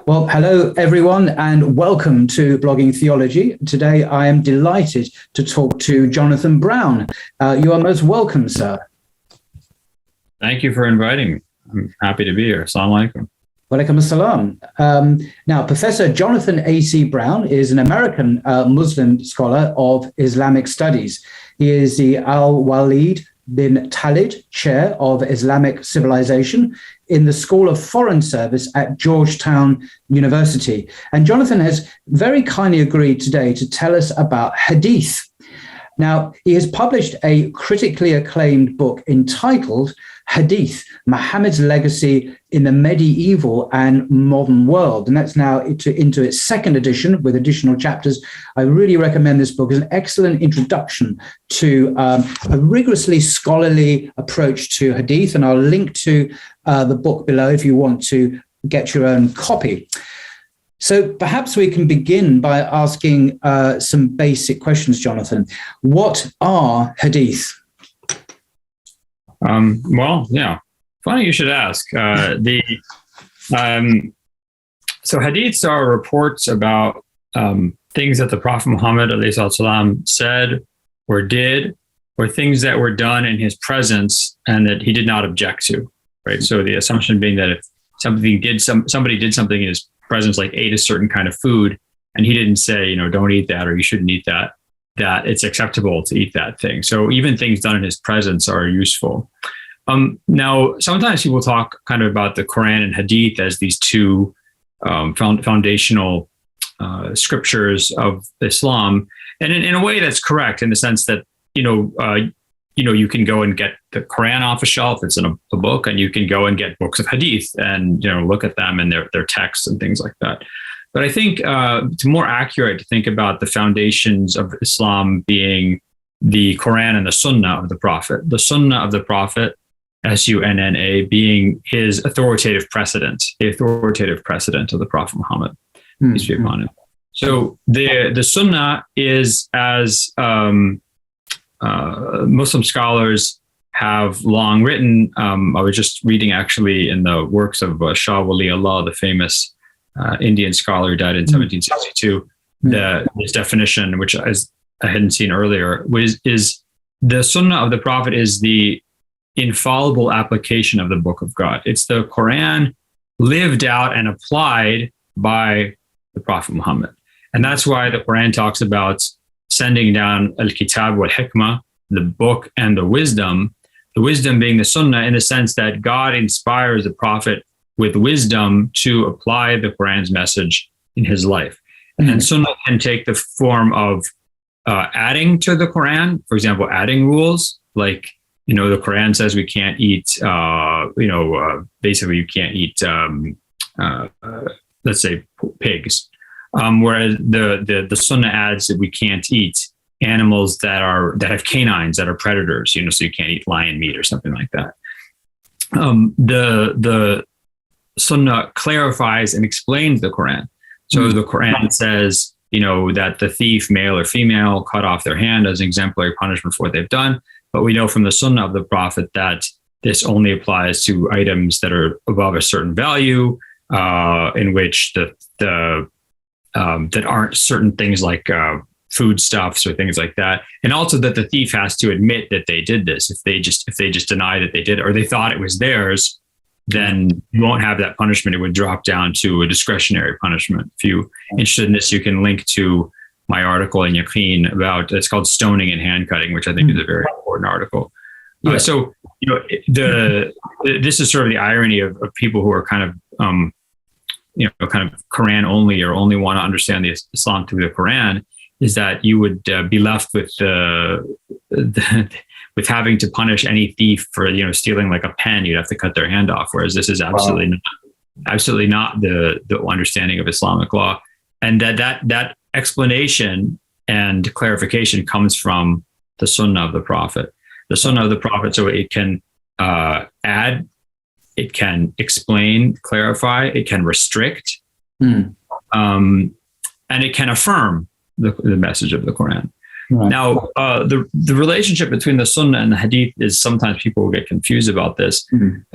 Well, hello, everyone, and welcome to Blogging Theology. Today, I am delighted to talk to Jonathan Brown. You are most welcome, sir. Thank you for inviting me. I'm happy to be here. Assalamu alaikum. Walaikum assalam. Now, Professor Jonathan A.C. Brown is an American Muslim scholar of Islamic studies. He is the Al-Walid bin Talid Chair of Islamic Civilization in the School of Foreign Service at Georgetown University. And Jonathan has very kindly agreed today to tell us about Hadith. Now, he has published a critically acclaimed book entitled Hadith, Muhammad's Legacy in the Medieval and Modern World. And that's now into its second edition with additional chapters. I really recommend this book as an excellent introduction to a rigorously scholarly approach to Hadith. And I'll link to the book below if you want to get your own copy. So perhaps we can begin by asking some basic questions, Jonathan. What are Hadith? Funny you should ask. So hadiths are reports about things that the Prophet Muhammad ﷺ said or did, or things that were done in his presence and that he did not object to, right? So the assumption being that if somebody did something in his presence, like ate a certain kind of food, and he didn't say, don't eat that, or you shouldn't eat that, that it's acceptable to eat that thing. So even things done in his presence are useful. Now, sometimes people talk kind of about the Quran and Hadith as these two foundational scriptures of Islam. And in a way that's correct, in the sense that, you can go and get the Quran off a shelf, it's in a book, and you can go and get books of Hadith and, look at them and their texts and things like that. But I think it's more accurate to think about the foundations of Islam being the Quran and the Sunnah of the Prophet. The Sunnah of the Prophet, S-U-N-N-A, being his authoritative precedent, the authoritative precedent of the Prophet Muhammad, peace be upon him. So the Sunnah is, as Muslim scholars have long written. I was just reading actually in the works of Shah Wali Allah, the famous Indian scholar who died in 1762. This definition, which I hadn't seen earlier, is the Sunnah of the Prophet is the infallible application of the Book of God. It's the Quran lived out and applied by the Prophet Muhammad. And that's why the Quran talks about sending down al-kitab wal-hikmah, the book and the wisdom being the Sunnah, in the sense that God inspires the Prophet with wisdom to apply the Quran's message in his life. And Sunnah can take the form of adding to the Quran, for example, adding rules, like, the Quran says we can't eat, basically you can't eat, let's say, pigs. Whereas the Sunnah adds that we can't eat animals that have canines, that are predators, so you can't eat lion meat or something like that. The Sunnah clarifies and explains the Quran. So the Quran says, that the thief, male or female, cut off their hand as an exemplary punishment for what they've done. But we know from the Sunnah of the Prophet that this only applies to items that are above a certain value, in which that aren't certain things like foodstuffs or things like that, and also that the thief has to admit that they did this. If they just deny that they did it, or they thought it was theirs, then you won't have that punishment. It would drop down to a discretionary punishment. If you're interested in this, you can link to my article in Yaqeen it's called Stoning and Hand Cutting, which I think is a very important article. Yeah. So, this is sort of the irony of people who are kind of Quran only, or only want to understand the Islam through the Quran, is that you would be left with with having to punish any thief for stealing like a pen. You'd have to cut their hand off, whereas this is absolutely not the understanding of Islamic law, and that explanation and clarification comes from the Sunnah of the Prophet. The Sunnah of the Prophet, so it can add, it can explain, clarify, it can restrict, and it can affirm the message of the Quran. Right. Now, the relationship between the Sunnah and the Hadith is, sometimes people will get confused about this.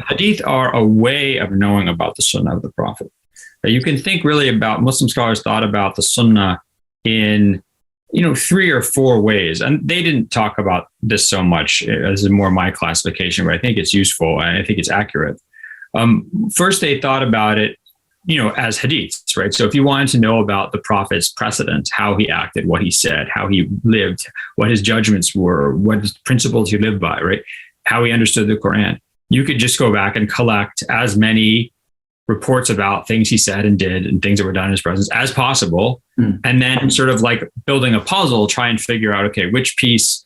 Hadith are a way of knowing about the Sunnah of the Prophet. You can think really about, Muslim scholars thought about the Sunnah in, 3 or 4 ways. And they didn't talk about this so much. This is more my classification, but I think it's useful and I think it's accurate. First, they thought about it, as hadiths, right? So if you wanted to know about the Prophet's precedent, how he acted, what he said, how he lived, what his judgments were, what principles he lived by, right? How he understood the Quran, you could just go back and collect as many reports about things he said and did and things that were done in his presence as possible. And then sort of like building a puzzle, try and figure out, okay, which piece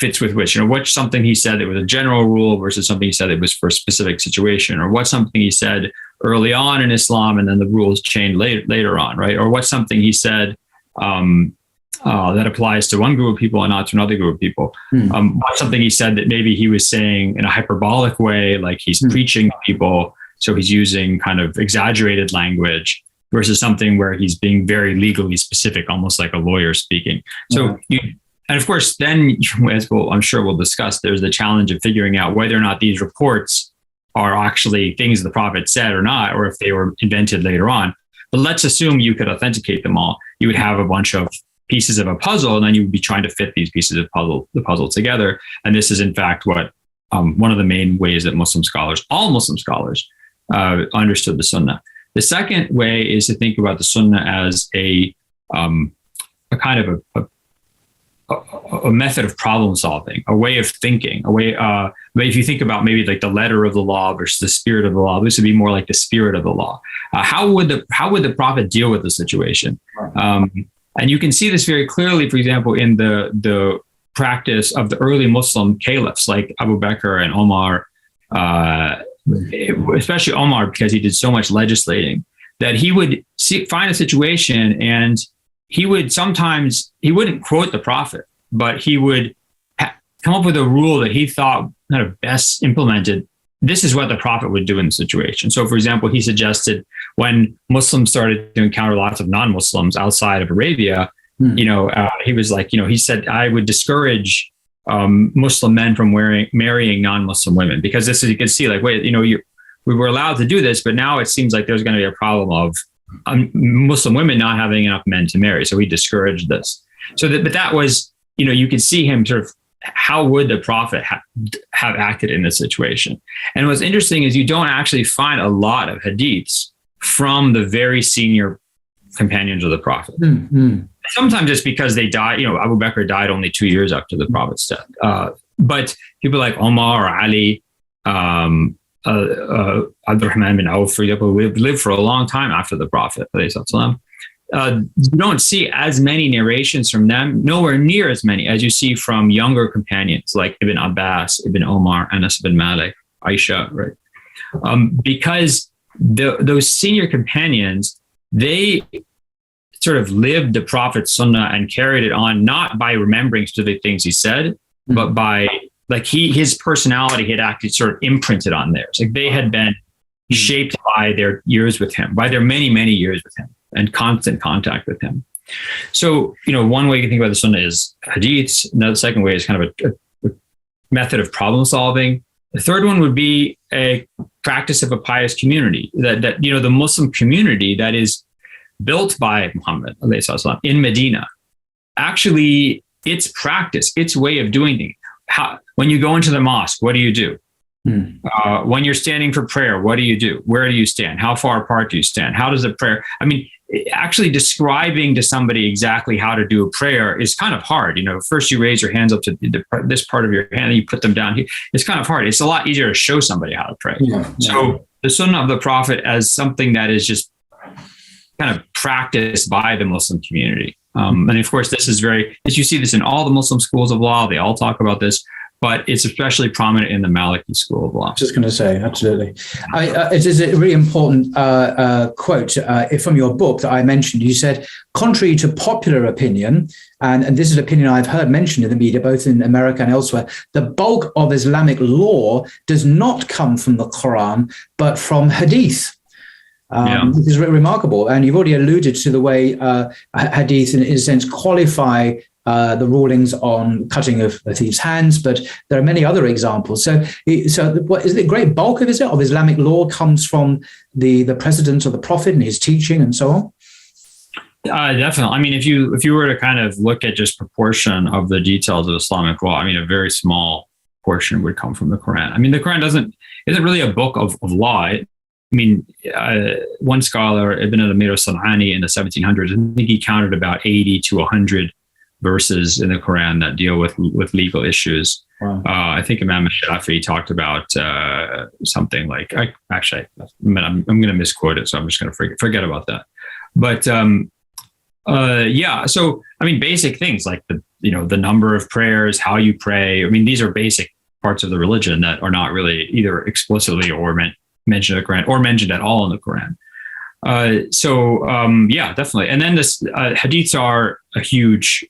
fits with which, what's something he said that was a general rule versus something he said that was for a specific situation, or what's something he said early on in Islam and then the rules changed later on, right? Or what's something he said that applies to one group of people and not to another group of people. What's something he said that maybe he was saying in a hyperbolic way, like he's preaching to people, so he's using kind of exaggerated language, versus something where he's being very legally specific, almost like a lawyer speaking. So and of course, then, as I'm sure we'll discuss, there's the challenge of figuring out whether or not these reports are actually things the Prophet said or not, or if they were invented later on. But let's assume you could authenticate them all. You would have a bunch of pieces of a puzzle, and then you would be trying to fit these pieces of the puzzle together. And this is, in fact, what one of the main ways that all Muslim scholars, understood the Sunnah. The second way is to think about the Sunnah as a kind of a method of problem solving, a way of thinking, but if you think about maybe like the letter of the law versus the spirit of the law, this would be more like the spirit of the law. How would the Prophet deal with the situation? And you can see this very clearly, for example, in the practice of the early Muslim caliphs like Abu Bakr and Omar, especially Omar, because he did so much legislating, that he would find a situation and he wouldn't quote the Prophet, but he would come up with a rule that he thought kind of best implemented. This is what the Prophet would do in the situation. So, for example, he suggested when Muslims started to encounter lots of non-Muslims outside of Arabia, he was like, he said, I would discourage Muslim men from marrying non-Muslim women, because this is, you can see like, wait, we were allowed to do this, but now it seems like there's going to be a problem of Muslim women not having enough men to marry. So he discouraged this. But that was, you could see him sort of, how would the Prophet have acted in this situation? And what's interesting is you don't actually find a lot of hadiths from the very senior companions of the Prophet. Sometimes it's because they died, Abu Bakr died only 2 years after the Prophet's death. But people like Omar or Ali, Abdurrahman bin Auf, for example, lived for a long time after the Prophet. You don't see as many narrations from them, nowhere near as many as you see from younger companions like Ibn Abbas, Ibn Omar, Anas bin Malik, Aisha, right? Because those senior companions, they sort of lived the Prophet's Sunnah and carried it on, not by remembering specific things he said, but by like his personality had actually sort of imprinted on theirs. Like they had been shaped by their years with him, by their many, many years with him and constant contact with him. So, one way you can think about the Sunnah is hadiths. The second way is kind of a method of problem solving. The third one would be a practice of a pious community, that the Muslim community that is built by Muhammad in Medina. Actually, its practice, its way of doing things. When you go into the mosque, what do you do? When you're standing for prayer, what do you do? Where do you stand? How far apart do you stand? How does the prayer? Actually describing to somebody exactly how to do a prayer is kind of hard. First you raise your hands up to this part of your hand, and you put them down here. It's kind of hard. It's a lot easier to show somebody how to pray. So the Sunnah of the Prophet as something that is just kind of practiced by the Muslim community. And of course, this is you see this in all the Muslim schools of law. They all talk about this, but it's especially prominent in the Maliki school of law. Just going to say, absolutely. It is a really important quote from your book that I mentioned. You said, contrary to popular opinion, and this is an opinion I've heard mentioned in the media, both in America and elsewhere, the bulk of Islamic law does not come from the Quran, but from Hadith. Which is remarkable. And you've already alluded to the way Hadith, in a sense, qualify the rulings on cutting of a thief's hands, but there are many other examples. So what is the great bulk of Islamic law comes from the precedent of the Prophet and his teaching and so on? Definitely. I mean, if you were to kind of look at just proportion of the details of Islamic law, I mean, a very small portion would come from the Quran. I mean, the Quran isn't really a book of law. I mean, one scholar, Ibn al-Amir al-San'ani in the 1700s, I think he counted about 80 to 100 verses in the Quran that deal with legal issues. Wow. I think Imam Shafi'i talked about something like, I'm going to misquote it, so I'm just going to forget about that. But so I mean, basic things like the number of prayers, how you pray. I mean, these are basic parts of the religion that are not really either explicitly or mentioned in the Quran or mentioned at all in the Quran. Definitely. And then this hadiths are a huge,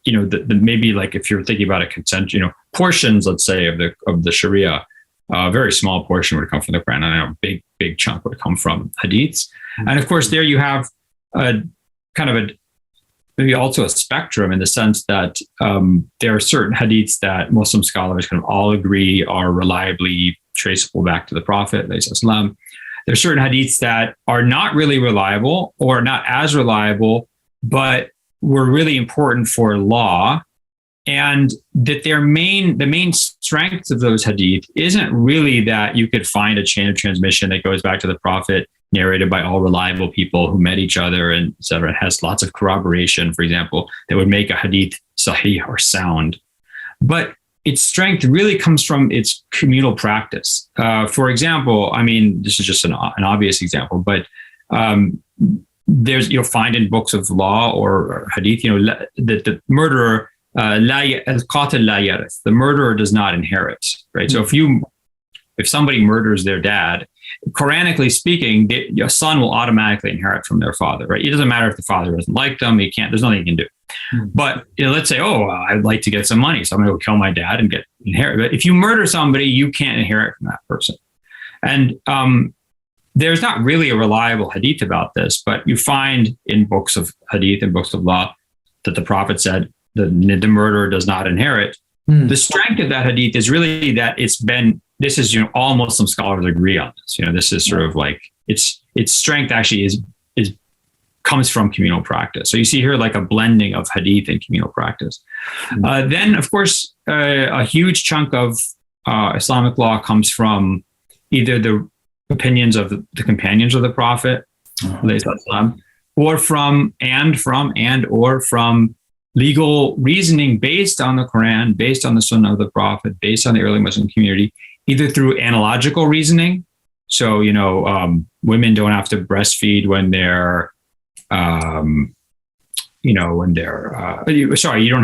maybe like if you're thinking about a consent, portions, let's say of the Shariah, a very small portion would come from the Quran, and a big chunk would come from hadiths. Mm-hmm. And of course, there you have maybe also a spectrum in the sense that there are certain hadiths that Muslim scholars kind of all agree are reliably traceable back to the Prophet. There are certain hadiths that are not really reliable or not as reliable, but were really important for law, and that the main strength of those hadith isn't really that you could find a chain of transmission that goes back to the Prophet, narrated by all reliable people who met each other, and et cetera. It has lots of corroboration, for example, that would make a hadith sahih or sound. But its strength really comes from its communal practice. For example, I mean, this is just an obvious example, but you'll find in books of law or hadith, that the murderer, al-qatil la yarith, the murderer does not inherit, right? Mm-hmm. So if somebody murders their dad, Quranically speaking, your son will automatically inherit from their father, right? It doesn't matter if the father doesn't like them; there's nothing he can do. Mm-hmm. But let's say, I'd like to get some money, so I'm going to go kill my dad and get inherit. But if you murder somebody, you can't inherit from that person. And there's not really a reliable hadith about this, but you find in books of hadith and books of law that the Prophet said the murderer does not inherit. Mm. The strength of that hadith is really that this is, all Muslim scholars agree on this. This is sort of like its strength actually comes from communal practice. So you see here like a blending of hadith and communal practice. Mm. Then, of course, a huge chunk of Islamic law comes from either the opinions of the companions of the Prophet, or from legal reasoning based on the Quran, based on the Sunnah of the Prophet, based on the early Muslim community, either through analogical reasoning. So, women don't have to breastfeed when they're, you don't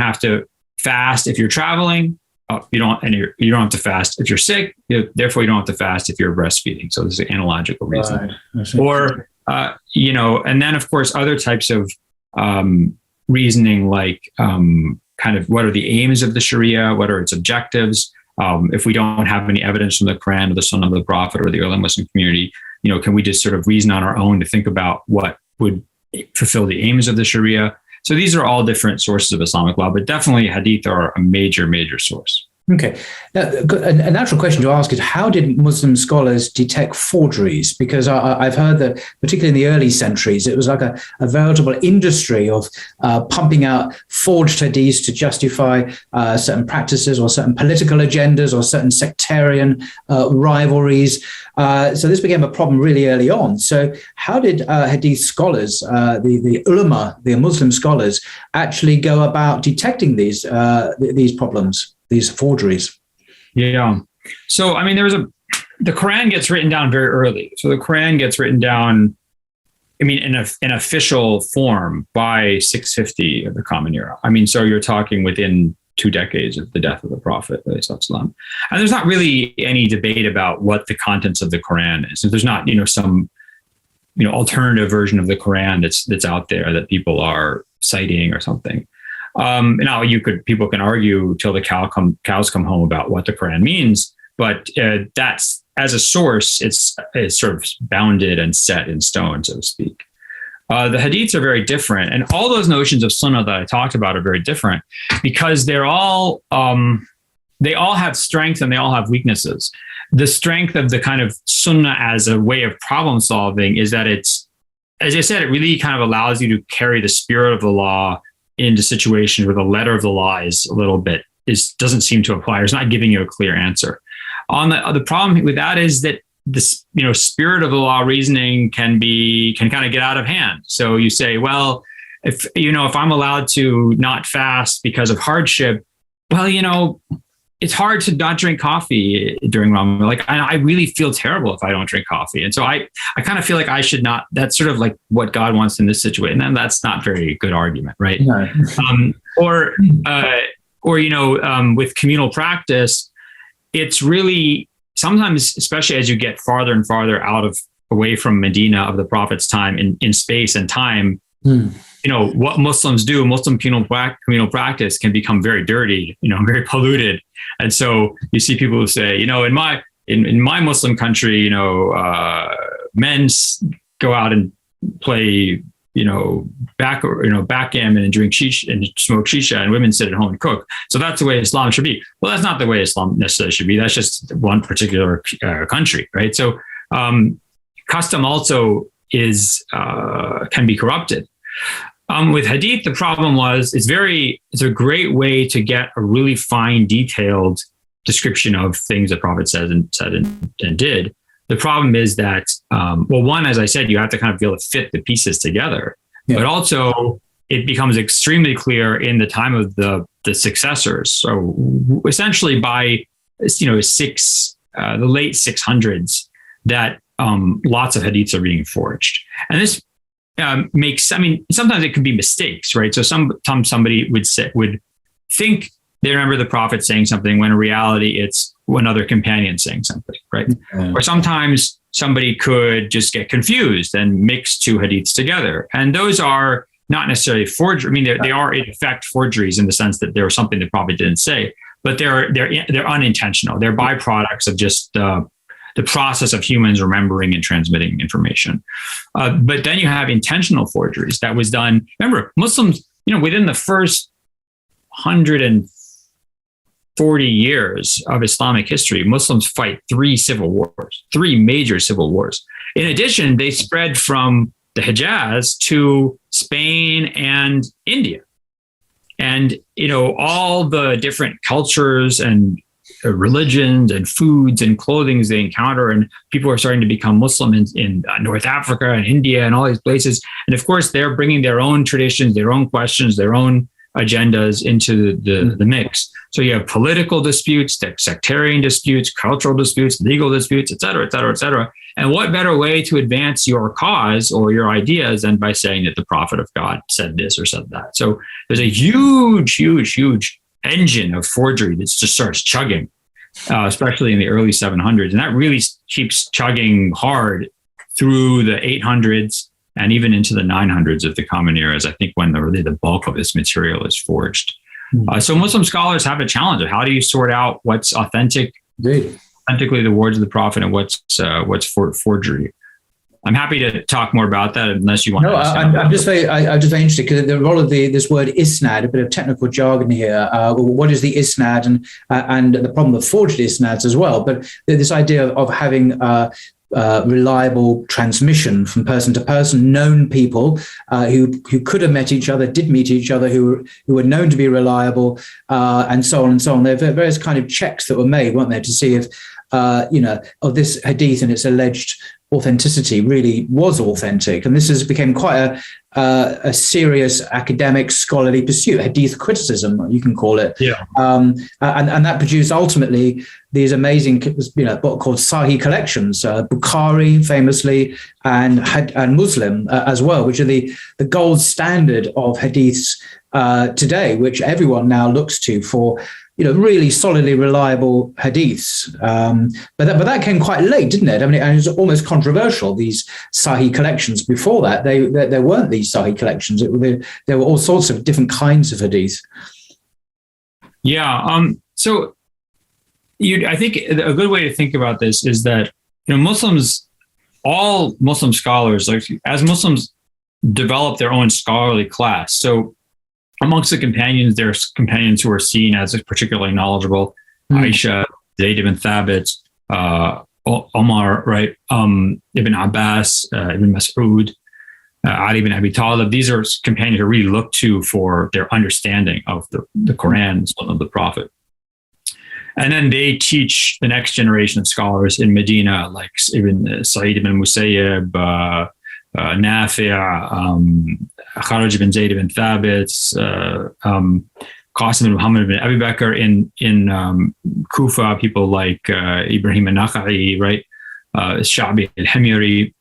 have to fast if you're traveling. You don't have to fast if you're sick. Therefore, you don't have to fast if you're breastfeeding. So this is analogical reasoning. Right. Or, and then of course, other types of reasoning, like kind of what are the aims of the Sharia? What are its objectives? If we don't have any evidence from the Quran or the Sunnah of the Prophet or the early Muslim community, can we just sort of reason on our own to think about what would fulfill the aims of the Sharia? So these are all different sources of Islamic law, but definitely hadith are a major source. Okay. Now, a natural question to ask is, how did Muslim scholars detect forgeries? Because I've heard that, particularly in the early centuries, it was like a veritable industry of pumping out forged hadiths to justify certain practices or certain political agendas or certain sectarian rivalries. So this became a problem really early on. So how did hadith scholars, the ulama, the Muslim scholars, actually go about detecting these problems, these forgeries? Yeah. So, I mean, the Quran gets written down very early. So the Quran gets written down, I mean, in an official form by 650 of the Common Era. I mean, so you're talking within 2 decades of the death of the Prophet. And there's not really any debate about what the contents of the Quran is. So there's not, some, alternative version of the Quran that's out there that people are citing or something. Now people can argue till the cows come home about what the Quran means, but that's, as a source, it's sort of bounded and set in stone, so to speak. The hadiths are very different, and all those notions of sunnah that I talked about are very different because they all have strengths and they all have weaknesses. The strength of the kind of sunnah as a way of problem solving is that it's, as I said, it really kind of allows you to carry the spirit of the law into situations where the letter of the law is a little bit doesn't seem to apply. It's not giving you a clear answer. On the problem with that is that this, spirit of the law reasoning can kind of get out of hand. So you say, well, if I'm allowed to not fast because of hardship, well, it's hard to not drink coffee during Ramadan. Like I really feel terrible if I don't drink coffee. And so I kind of feel like I should not, that's sort of like what God wants in this situation. And that's not very good argument, right? No. With communal practice, it's really sometimes, especially as you get farther and farther away from Medina of the Prophet's time in space and time, what Muslims do, Muslim communal practice can become very dirty, very polluted. And so you see people who say, in my Muslim country, men go out and play, backgammon and drink shisha and smoke shisha, and women sit at home and cook. So that's the way Islam should be. Well, that's not the way Islam necessarily should be. That's just one particular country, right? So custom also can be corrupted. With hadith, the problem was it's a great way to get a really fine, detailed description of things the Prophet said and did. The problem is that, one, as I said, you have to kind of be able to fit the pieces together, but also it becomes extremely clear in the time of the successors. So essentially by the late 600s, that lots of hadiths are being forged, and this sometimes it could be mistakes, right? So sometimes somebody would think they remember the Prophet saying something when in reality it's another companion saying something, right? Mm-hmm. Or sometimes somebody could just get confused and mix two hadiths together. And those are not necessarily forgery. I mean, they are in effect forgeries in the sense that there was something the Prophet didn't say, but they're unintentional. They're byproducts of just the process of humans remembering and transmitting information. But then you have intentional forgeries that was done. Remember, Muslims, within the first 140 years of Islamic history, Muslims fight three major civil wars. In addition, they spread from the Hijaz to Spain and India. And, all the different cultures and religions and foods and clothings they encounter, and people are starting to become Muslim in North Africa and India and all these places. And of course, they're bringing their own traditions, their own questions, their own agendas into the mix. So you have political disputes, sectarian disputes, cultural disputes, legal disputes, et cetera, et cetera, et cetera. And what better way to advance your cause or your ideas than by saying that the Prophet of God said this or said that? So there's a huge, huge, huge engine of forgery that just starts chugging, especially in the early 700s. And that really keeps chugging hard through the 800s and even into the 900s of the Common Era, I think, when the bulk of this material is forged. So Muslim scholars have a challenge of how do you sort out what's authentically the words of the Prophet and what's forgery. I'm happy to talk more about that unless you want to. I'm just very interested because the role of this word isnad, a bit of technical jargon here. What is the isnad and the problem of forged isnads as well? But this idea of having reliable transmission from person to person, known people who could have met each other, did meet each other, who were known to be reliable, and so on and so on. There are various kind of checks that were made, weren't there, to see if of this hadith and its alleged authenticity really was authentic. And this has become quite a serious academic scholarly pursuit, hadith criticism, you can call it. Yeah. And that produced ultimately these amazing, what called Sahih collections, Bukhari famously, and Muslim as well, which are the gold standard of hadiths today, which everyone now looks to for really solidly reliable hadiths. But that came quite late, didn't it? I mean, it was almost controversial, these Sahih collections. Before that, there weren't these Sahih collections. There were all sorts of different kinds of hadith. Yeah. So I think a good way to think about this is that, Muslims, all Muslim scholars, as Muslims develop their own scholarly class. So amongst the companions, there's companions who are seen as particularly knowledgeable. Aisha, Zayd ibn Thabit, Omar, right? Ibn Abbas, Ibn Mas'ud, Ali ibn Abi Talib. These are companions who really look to for their understanding of the Quran of the Prophet. And then they teach the next generation of scholars in Medina, like Ibn Sa'id ibn Musayyib, Nafi', Kharaj ibn Zayd ibn Thabit, Qasim ibn Muhammad ibn Abi Bakr in Kufa, people like Ibrahim al-Nakha'i, right? Sha'bi al-Himyari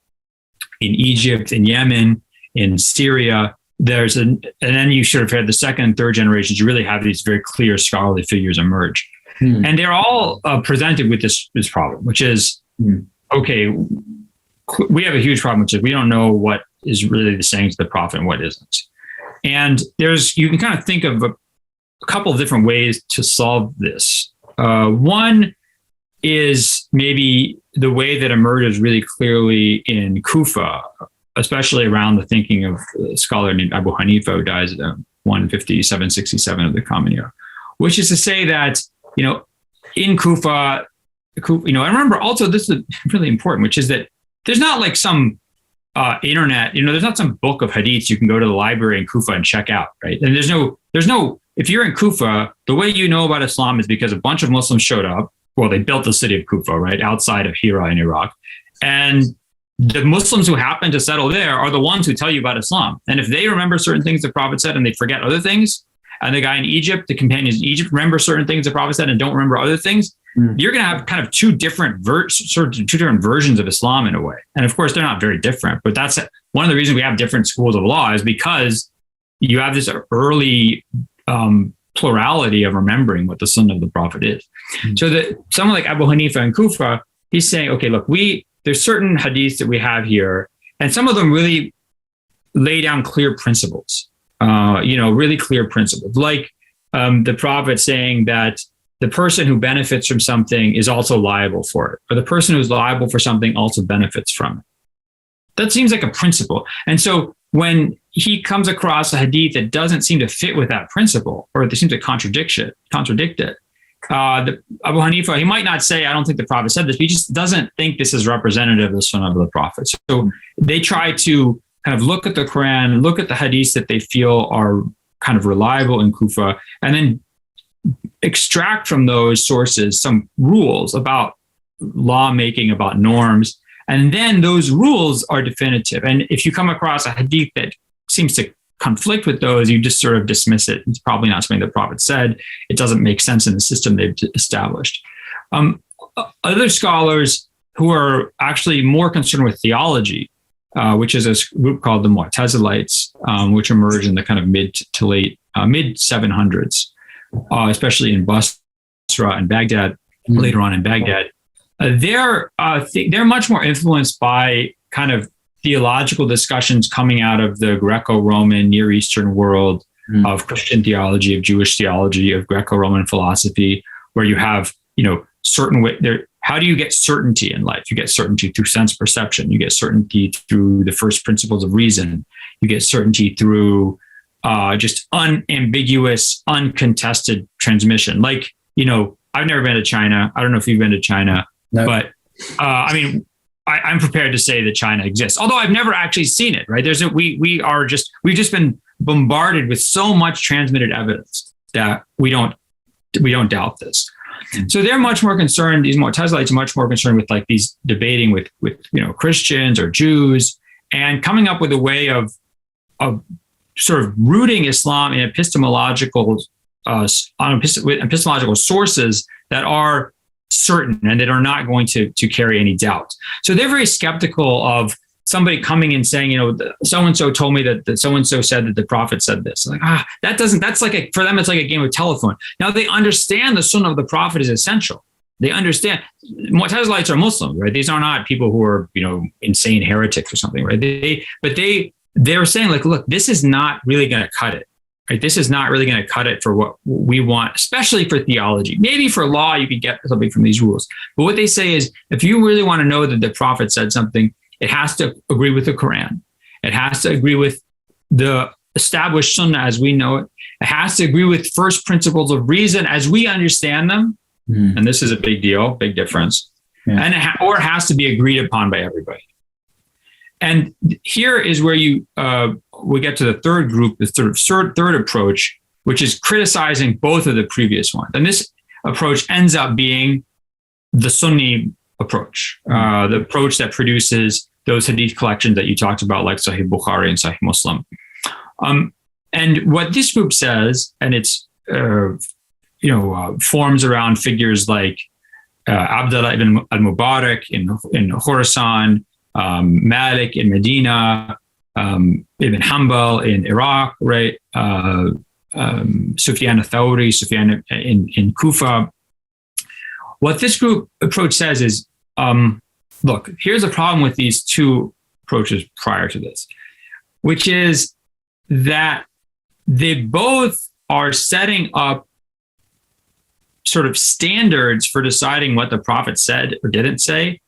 in Egypt, in Yemen, in Syria. And then you sort of had the second and third generations, you really have these very clear scholarly figures emerge. And they're all presented with this problem, which is, okay, we have a huge problem, which is we don't know what is really the sayings of the Prophet and what isn't. And you can kind of think of a couple of different ways to solve this. One is maybe the way that emerges really clearly in Kufa, especially around the thinking of a scholar named Abu Hanifa, who dies at 157, 67 of the Common Era, which is to say that, in Kufa, I remember also, this is really important, which is that there's not like some internet, there's not some book of hadiths you can go to the library in Kufa and check out, right? And there's no, if you're in Kufa, the way you know about Islam is because a bunch of Muslims showed up. Well, they built the city of Kufa, right, outside of Hira in Iraq. And the Muslims who happen to settle there are the ones who tell you about Islam. And if they remember certain things the Prophet said and they forget other things, and the guy in Egypt, the companions in Egypt, remember certain things the Prophet said and don't remember other things, you're going to have kind of two different versions of Islam in a way. And of course, they're not very different, but that's one of the reasons we have different schools of law, is because you have this early plurality of remembering what the Sunnah of the Prophet is. So that someone like Abu Hanifa in Kufa, he's saying, okay, look, there's certain hadiths that we have here, and some of them really lay down clear principles. Really clear principles, like the Prophet saying that the person who benefits from something is also liable for it, or the person who's liable for something also benefits from it. That seems like a principle. And so when he comes across a hadith that doesn't seem to fit with that principle, or it seems to contradict it, Abu Hanifa, he might not say, I don't think the Prophet said this, but he just doesn't think this is representative of the Sunnah of the Prophet. So they try to kind of look at the Quran, look at the hadiths that they feel are kind of reliable in Kufa, and then extract from those sources some rules about lawmaking, about norms. And then those rules are definitive. And if you come across a hadith that seems to conflict with those, you just sort of dismiss it. It's probably not something the Prophet said. It doesn't make sense in the system they've established. Other scholars who are actually more concerned with theology, which is a group called the Mutazilites, which emerged in the kind of mid 700s, especially in Basra and Baghdad, later on in Baghdad. They're much more influenced by kind of theological discussions coming out of the Greco-Roman Near Eastern world, of Christian theology, of Jewish theology, of Greco-Roman philosophy, where you have, certain way there. How do you get certainty in life? You get certainty through sense perception. You get certainty through the first principles of reason. You get certainty through just unambiguous, uncontested transmission. Like, I've never been to China. I don't know if you've been to China, no. But I'm prepared to say that China exists, although I've never actually seen it. Right? We've just been bombarded with so much transmitted evidence that we don't doubt this. So they're much more concerned. These Mu'tazilites are much more concerned with like these debating with Christians or Jews, and coming up with a way of sort of rooting Islam in epistemological sources that are certain and that are not going to carry any doubt. So they're very skeptical of somebody coming and saying, so-and-so told me that so-and-so said that the Prophet said this. Like, for them, it's like a game of telephone. Now they understand the Sunnah of the Prophet is essential. They understand. Mu'tazilites are Muslims, right? These are not people who are, insane heretics or something, right? They're saying like, look, this is not really going to cut it. Right? This is not really going to cut it for what we want, especially for theology. Maybe for law, you could get something from these rules. But what they say is, if you really want to know that the Prophet said something, it has to agree with the Quran. It has to agree with the established Sunnah as we know it. It has to agree with first principles of reason as we understand them. And this is a big deal, big difference. And or it has to be agreed upon by everybody. And here is where we get to the third group, the third approach, which is criticizing both of the previous ones. And this approach ends up being the Sunni approach, the approach that produces those hadith collections that you talked about, like Sahih Bukhari and Sahih Muslim. And what this group says, and it's forms around figures like Abdullah ibn al-Mubarak in Khorasan, Malik in Medina, Ibn Hanbal in Iraq, right? Sufyan al-Thawri, Sufyan in Kufa. What this group approach says is, look, here's a problem with these two approaches prior to this, which is that they both are setting up sort of standards for deciding what the Prophet said or didn't say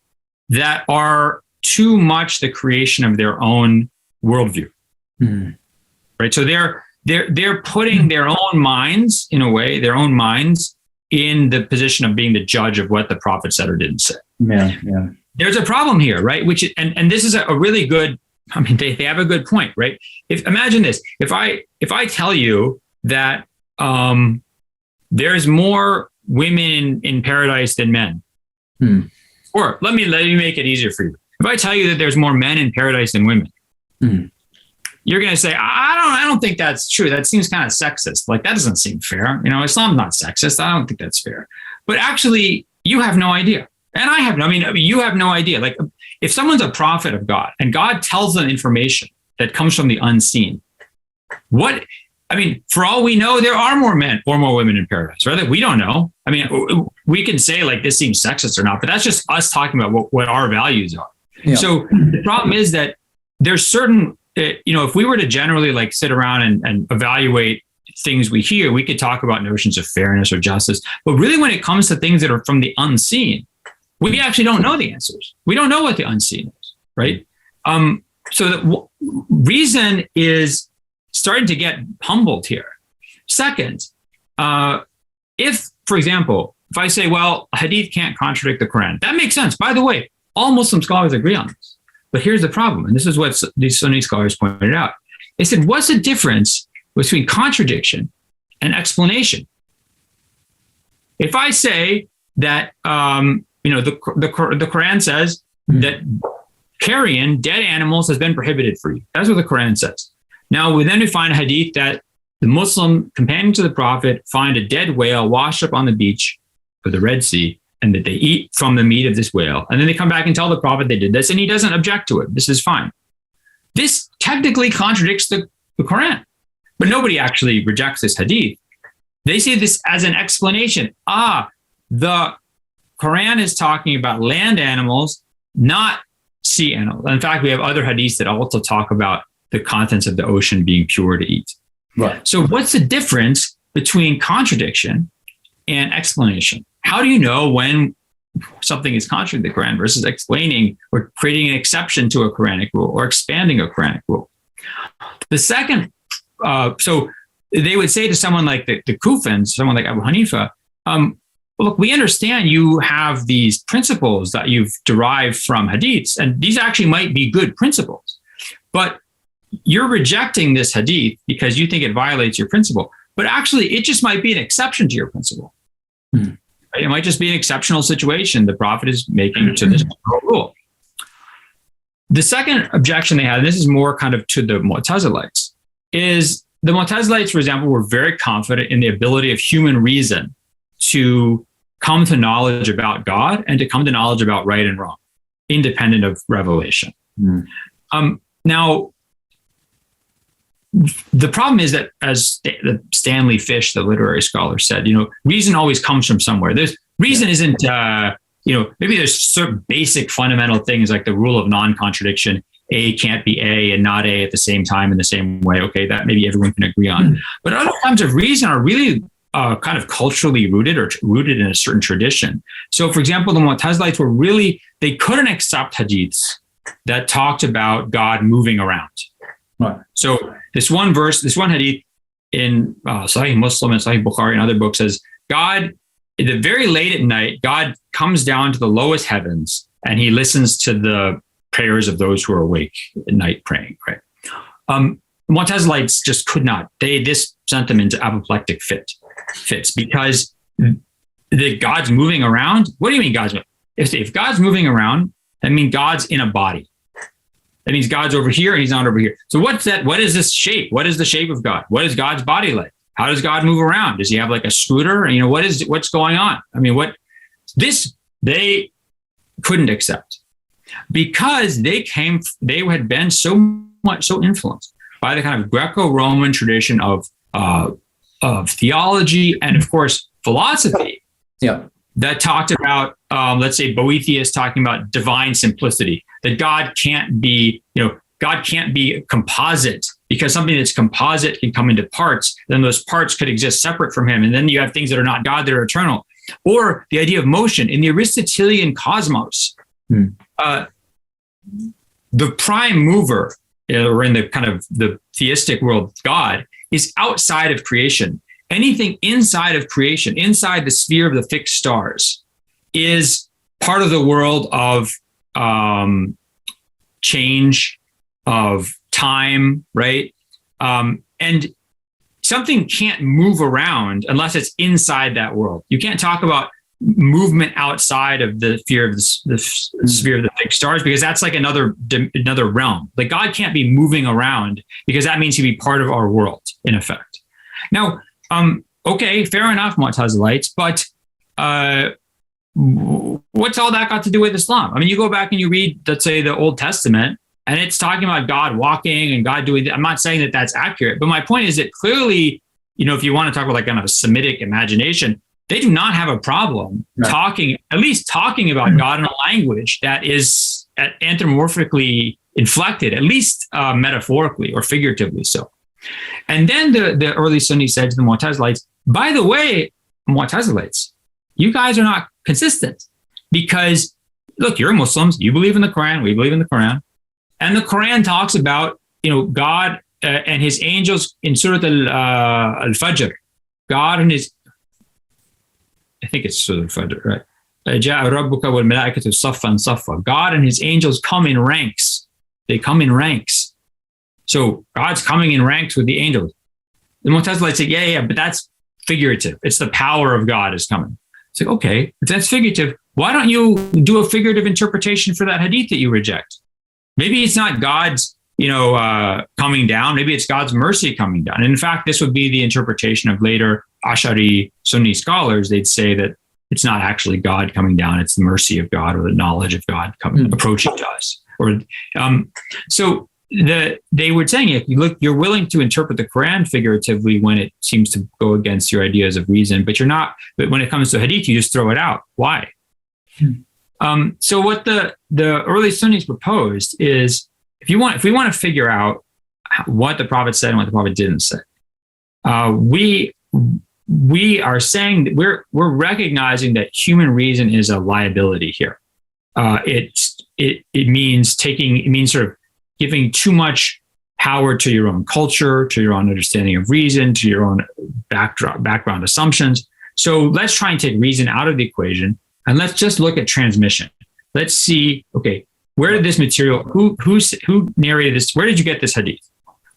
that are too much the creation of their own worldview, right? So they're putting their own minds, in a way, their own minds in the position of being the judge of what the Prophet said or didn't say. There's a problem here, right? And this is a really good, I mean, they have a good point, right? Imagine this, if I tell you that there's more women in paradise than men, or let me make it easier for you. If I tell you that there's more men in paradise than women, you're going to say, I don't think that's true. That seems kind of sexist. Like, that doesn't seem fair. Islam's not sexist. I don't think that's fair. But actually, you have no idea. And you have no idea. Like, if someone's a prophet of God and God tells them information that comes from the unseen, for all we know, there are more men or more women in paradise, right? That we don't know. I mean, we can say like this seems sexist or not, but that's just us talking about what our values are. Yeah. So the problem is that there's certain, if we were to generally like sit around and evaluate things we hear, we could talk about notions of fairness or justice. But really, when it comes to things that are from the unseen, we actually don't know the answers. We don't know what the unseen is, right? So the reason is starting to get humbled here. Second, if, for example, if I say, well, hadith can't contradict the Quran, that makes sense. By the way, all Muslim scholars agree on this. But here's the problem, and this is what these Sunni scholars pointed out. They said, what's the difference between contradiction and explanation? If I say that, the Quran says that carrying dead animals has been prohibited for you. That's what the Quran says. Now, we find a hadith that the Muslim companion to the Prophet find a dead whale washed up on the beach of the Red Sea, and that they eat from the meat of this whale. And then they come back and tell the Prophet they did this, and he doesn't object to it. This is fine. This technically contradicts the Quran, but nobody actually rejects this hadith. They see this as an explanation. The Quran is talking about land animals, not sea animals. In fact, we have other hadiths that also talk about the contents of the ocean being pure to eat. Right. So what's the difference between contradiction and explanation? How do you know when something is contrary to the Quran versus explaining or creating an exception to a Quranic rule or expanding a Quranic rule? The second, so they would say to someone like the Kufans, someone like Abu Hanifa, look, we understand you have these principles that you've derived from hadiths, and these actually might be good principles, but you're rejecting this hadith because you think it violates your principle. But actually, it just might be an exception to your principle. It might just be an exceptional situation the Prophet is making to this rule. The second objection they had, and this is more kind of to the Mutazilites, is the Mutazilites, for example, were very confident in the ability of human reason to come to knowledge about God and to come to knowledge about right and wrong, independent of revelation. Now, the problem is that, as Stanley Fish, the literary scholar, said, reason always comes from somewhere. Reason isn't, maybe there's certain basic fundamental things like the rule of non-contradiction. A can't be A and not A at the same time in the same way. Okay, that maybe everyone can agree on. But other kinds of reason are really kind of culturally rooted or rooted in a certain tradition. So, for example, the Mutazilites were they couldn't accept hadiths that talked about God moving around. Right. So this one verse, this one hadith in Sahih Muslim and Sahih Bukhari and other books says, God, very late at night, God comes down to the lowest heavens and he listens to the prayers of those who are awake at night praying, right? Mutazilites just could not. This sent them into apoplectic fits because the God's moving around. What do you mean God's moving? If God's moving around, that means God's in a body. That means God's over here and he's not over here. So what's that? What is this shape? What is the shape of God? What is God's body like? How does God move around? Does he have like a scooter? And, what's going on? I mean, they couldn't accept because they had been so influenced by the kind of Greco-Roman tradition of theology and, of course, philosophy. Yeah. That talked about, let's say, Boethius talking about divine simplicity, that God can't be composite because something that's composite can come into parts. Then those parts could exist separate from him. And then you have things that are not God, that are eternal. Or the idea of motion in the Aristotelian cosmos, the prime mover, or in the kind of the theistic world, God is outside of creation. Anything inside of creation, inside the sphere of the fixed stars, is part of the world of change, of time, right? And something can't move around unless it's inside that world. You can't talk about movement outside of the sphere of the sphere of the fixed stars, because that's like another realm. Like God can't be moving around because that means he'd be part of our world, in effect. Now, okay, fair enough, Mutazilites, but what's all that got to do with Islam? I mean, you go back and you read, let's say, the Old Testament, and it's talking about God walking and God doing. I'm not saying that that's accurate, but my point is that clearly, if you want to talk about like kind of a Semitic imagination, they do not have a problem talking about God in a language that is anthropomorphically inflected, at least metaphorically or figuratively so. And then the early Sunnis said to the Mutazilites, by the way, Mutazilites, you guys are not consistent because, look, you're Muslims, you believe in the Quran, we believe in the Quran. And the Quran talks about, God and his angels in Surah Al-Fajr. God and his, I think it's Surah Al-Fajr, right? جَاءَ رَبُّكَ وَالْمَلَائِكَةُ صَفًّا صَفًّا. God and his angels come in ranks. They come in ranks. So God's coming in ranks with the angels. The Mutazilites say, yeah, but that's figurative. It's the power of God is coming. It's like, okay, if that's figurative, why don't you do a figurative interpretation for that hadith that you reject? Maybe it's not God's, coming down. Maybe it's God's mercy coming down. And in fact, this would be the interpretation of later Ash'ari Sunni scholars. They'd say that it's not actually God coming down. It's the mercy of God or the knowledge of God approaching to us. So they were saying, if you look, you're willing to interpret the Quran figuratively when it seems to go against your ideas of reason, but you're not. But when it comes to hadith, you just throw it out. Why? So what the early Sunnis proposed is, if we want to figure out what the Prophet said and what the Prophet didn't say, we are saying that we're recognizing that human reason is a liability here. It means sort of giving too much power to your own culture, to your own understanding of reason, to your own background assumptions. So let's try and take reason out of the equation, and let's just look at transmission. Let's see, okay, where did this material, who narrated this? Where did you get this hadith?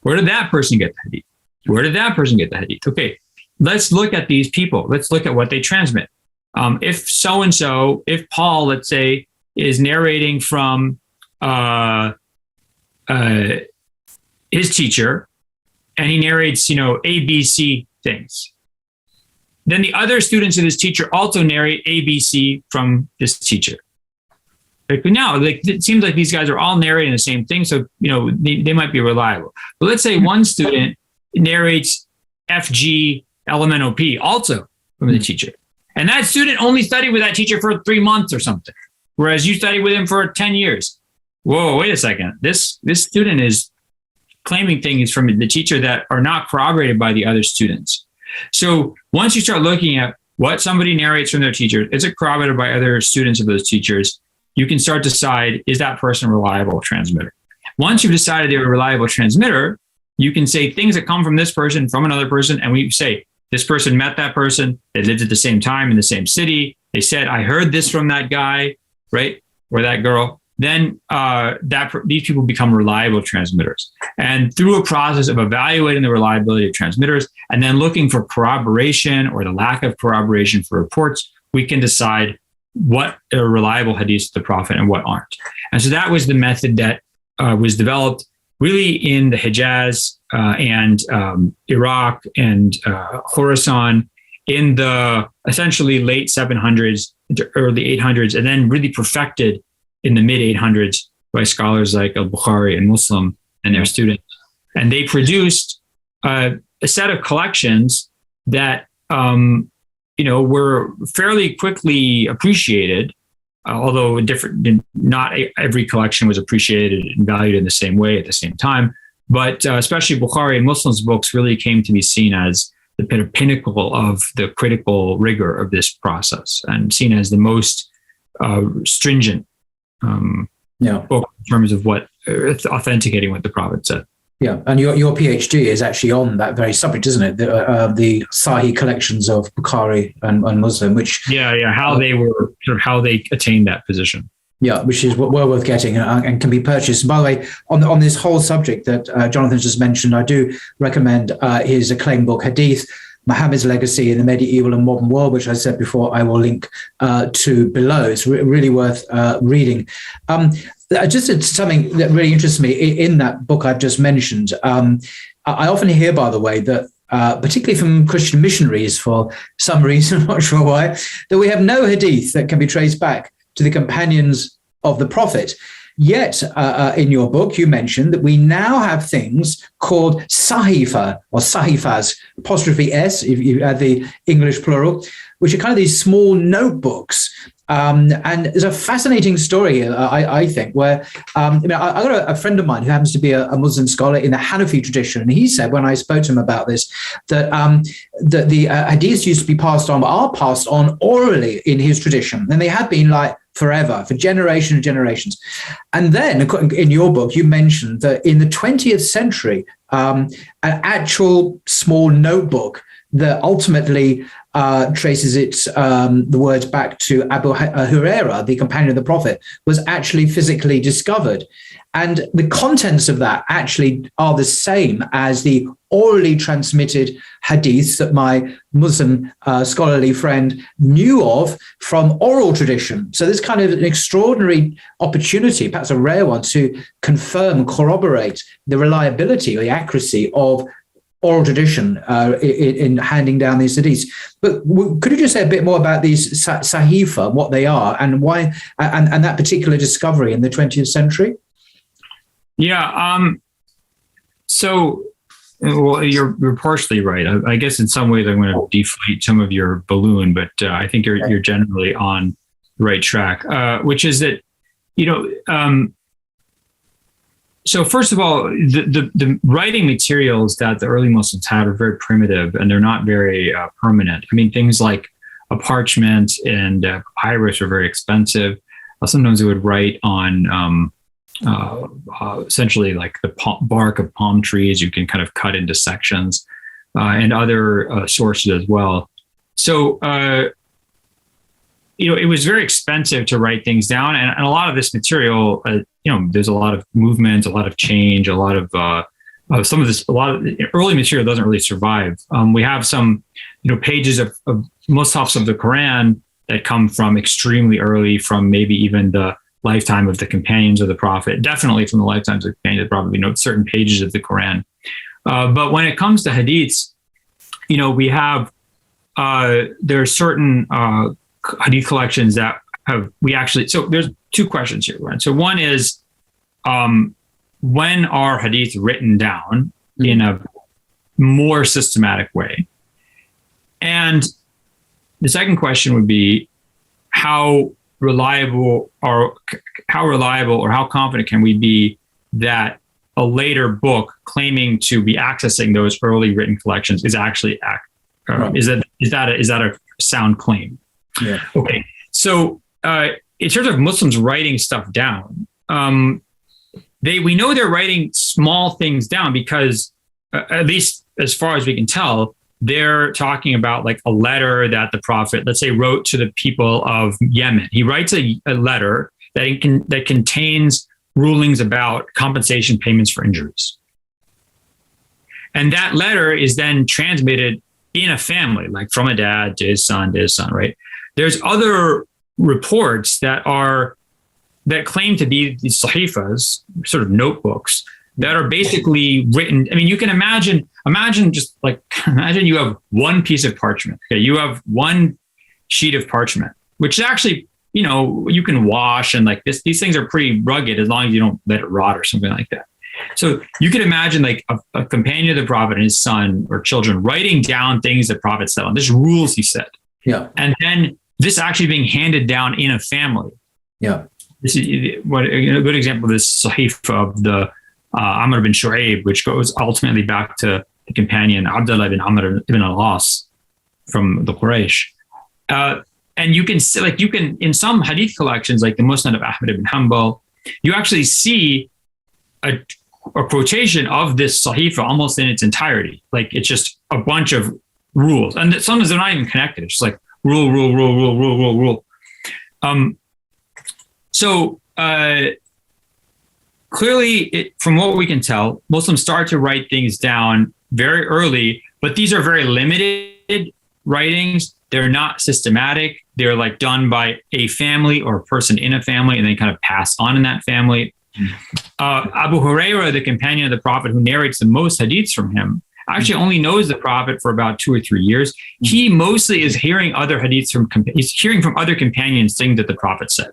Where did that person get the hadith? Where did that person get the hadith? Okay, let's look at these people. Let's look at what they transmit. If so-and-so, if Paul, let's say, is narrating from his teacher, and he narrates, A, B, C things, then the other students of this teacher also narrate A, B, C from this teacher. But now, it seems like these guys are all narrating the same thing, so they might be reliable. But let's say one student narrates F, G, LMNOP also from the teacher, and that student only studied with that teacher for 3 months or something, whereas you studied with him for 10 years. Whoa, wait a second. This student is claiming things from the teacher that are not corroborated by the other students. So once you start looking at what somebody narrates from their teacher, is it corroborated by other students of those teachers? You can start to decide, is that person a reliable transmitter? Once you've decided they're a reliable transmitter, you can say things that come from this person, from another person, and we say, this person met that person, they lived at the same time in the same city, they said, I heard this from that guy, right? Or that girl. Then these people become reliable transmitters. And through a process of evaluating the reliability of transmitters and then looking for corroboration or the lack of corroboration for reports, we can decide what are reliable hadiths of the Prophet and what aren't. And so that was the method that was developed really in the Hijaz and Iraq and Khorasan in the essentially late 700s to early 800s, and then really perfected in the mid 800s by scholars like al-Bukhari and Muslim and their students. And they produced a set of collections that were fairly quickly appreciated, although not every collection was appreciated and valued in the same way at the same time. But especially Bukhari and Muslim's books really came to be seen as the pinnacle of the critical rigor of this process and seen as the most stringent book in terms of what authenticating what the Prophet said. Yeah, and your PhD is actually on that very subject, isn't it? The Sahih collections of Bukhari and Muslim, which how they attained that position. Yeah, which is well worth getting and can be purchased. By the way, on this whole subject that Jonathan just mentioned, I do recommend his acclaimed book, Hadith, Muhammad's Legacy in the Medieval and Modern World, which I said before, I will link to below. It's really worth reading. Just something that really interests me in that book I've just mentioned. I often hear, by the way, that particularly from Christian missionaries, for some reason, I'm not sure why, that we have no hadith that can be traced back to the companions of the Prophet. Yet, in your book, you mentioned that we now have things called Sahifa, or Sahifas, apostrophe S, if you add the English plural, which are kind of these small notebooks. And there's a fascinating story here, I think, where I got a friend of mine who happens to be a Muslim scholar in the Hanafi tradition, and he said, when I spoke to him about this, that the hadiths used to be are passed on orally in his tradition, and they had been like forever, for generations and generations. And then, in your book, you mentioned that in the 20th century, an actual small notebook that ultimately traces the words back to Abu Huraira, the companion of the Prophet, was actually physically discovered. And the contents of that actually are the same as the orally transmitted hadiths that my Muslim scholarly friend knew of from oral tradition. So there's kind of an extraordinary opportunity, perhaps a rare one, to confirm, corroborate the reliability or the accuracy of oral tradition in handing down these hadiths. But could you just say a bit more about these Sahifa, what they are, and why, and that particular discovery in the 20th century? Yeah. So, well, you're partially right. I guess in some ways I'm going to deflate some of your balloon, but I think you're generally on the right track, which is that, so first of all, the writing materials that the early Muslims had are very primitive, and they're not very permanent. I mean, things like a parchment and papyrus are very expensive. Sometimes they would write on essentially like the bark of palm trees. You can kind of cut into sections, and other sources as well. So, it was very expensive to write things down, and a lot of this material, there's a lot of movement, a lot of change, a lot of early material doesn't really survive. We have some, pages of mushafs of the Quran that come from extremely early, from maybe even the lifetime of the companions of the Prophet, definitely from the lifetimes of the companions of the Prophet, certain pages of the Quran. But when it comes to hadiths, we have, there are certain hadith collections that so there's two questions here, right? So one is, when are hadith written down in a more systematic way? And the second question would be, how reliable or how confident can we be that a later book claiming to be accessing those early written collections is actually is that a sound claim? Yeah. Okay. So in terms of Muslims writing stuff down, we know they're writing small things down because at least as far as we can tell, they're talking about like a letter that the Prophet, let's say, wrote to the people of Yemen. He writes a letter that contains rulings about compensation payments for injuries. And that letter is then transmitted in a family, like from a dad to his son, right? There's other reports that claim to be these sahifas, sort of notebooks, that are basically written. I mean, you can imagine you have one piece of parchment. Okay, you have one sheet of parchment, which is actually, you can wash, and like these things are pretty rugged as long as you don't let it rot or something like that. So you could imagine like a companion of the Prophet and his son or children writing down things the Prophet said on, this rules he said. Yeah. And then this actually being handed down in a family. Yeah. This is a good example of this Sahifa of the Amr bin Shu'aib, which goes ultimately back to the companion Abdullah bin Amr ibn al-As from the Quraysh. And you can in some hadith collections, like the Musnad of Ahmad ibn Hanbal, you actually see a quotation of this Sahifa almost in its entirety. Like it's just a bunch of rules, and sometimes they're not even connected. It's just like rule. So clearly, from what we can tell, Muslims start to write things down very early, but these are very limited writings. They're not systematic. They're like done by a family or a person in a family, and then kind of pass on in that family. Abu Hurairah, the companion of the Prophet who narrates the most hadiths from him, actually only knows the Prophet for about 2 or 3 years. He mostly is hearing other hadiths he's hearing from other companions things that the Prophet said.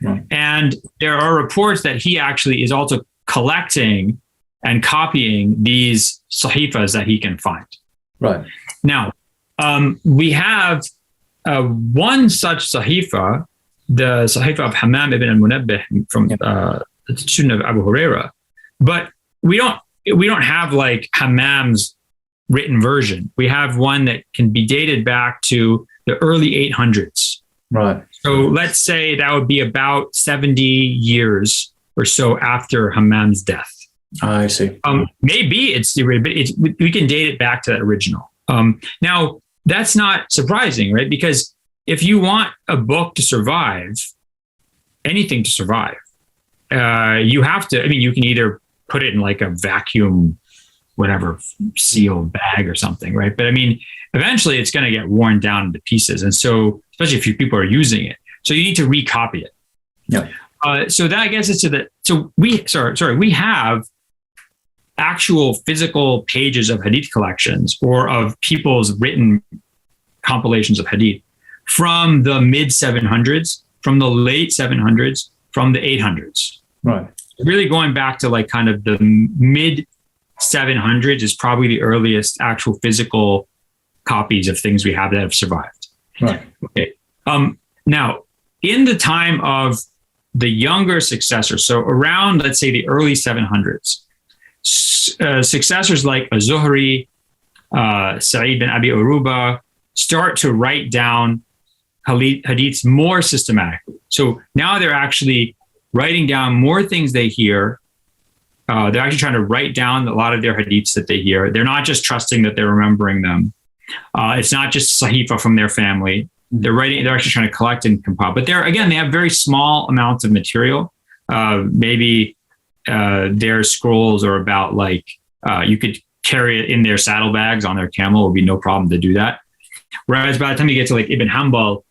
Right. And there are reports that he actually is also collecting and copying these sahifas that he can find. Right. Now, we have one such sahifa, the Sahifa of Hammam ibn al-Munabbih from the student of Abu Hurairah, but we don't have like Hammam's written version. We have one that can be dated back to the early 800s. Right. So let's say that would be about 70 years or so after Hammam's death. I see. Maybe we can date it back to that original. Now, that's not surprising, right? Because if you want a book to survive, anything to survive, you have to, you can either put it in like a vacuum, whatever, sealed bag or something, right? But eventually it's going to get worn down into pieces. And so, especially if people are using it, so you need to recopy it. Yeah. So that gets us to we have actual physical pages of hadith collections or of people's written compilations of hadith from the mid 700s, from the late 700s, from the 800s. Right. Really going back to like kind of the mid 700s is probably the earliest actual physical copies of things we have that have survived. Right. Okay. Now, in the time of the younger successors, so around, let's say, the early 700s, successors like Az-Zuhri, Sa'id bin Abi Aruba start to write down hadiths more systematically. So now they're actually writing down more things they hear. They're actually trying to write down a lot of their hadiths that they hear. They're not just trusting that they're remembering them. It's not just Sahifa from their family. They're actually trying to collect and compile. But they have very small amounts of material. Maybe their scrolls are about like, you could carry it in their saddlebags on their camel. It would be no problem to do that. Whereas by the time you get to like Ibn Hanbal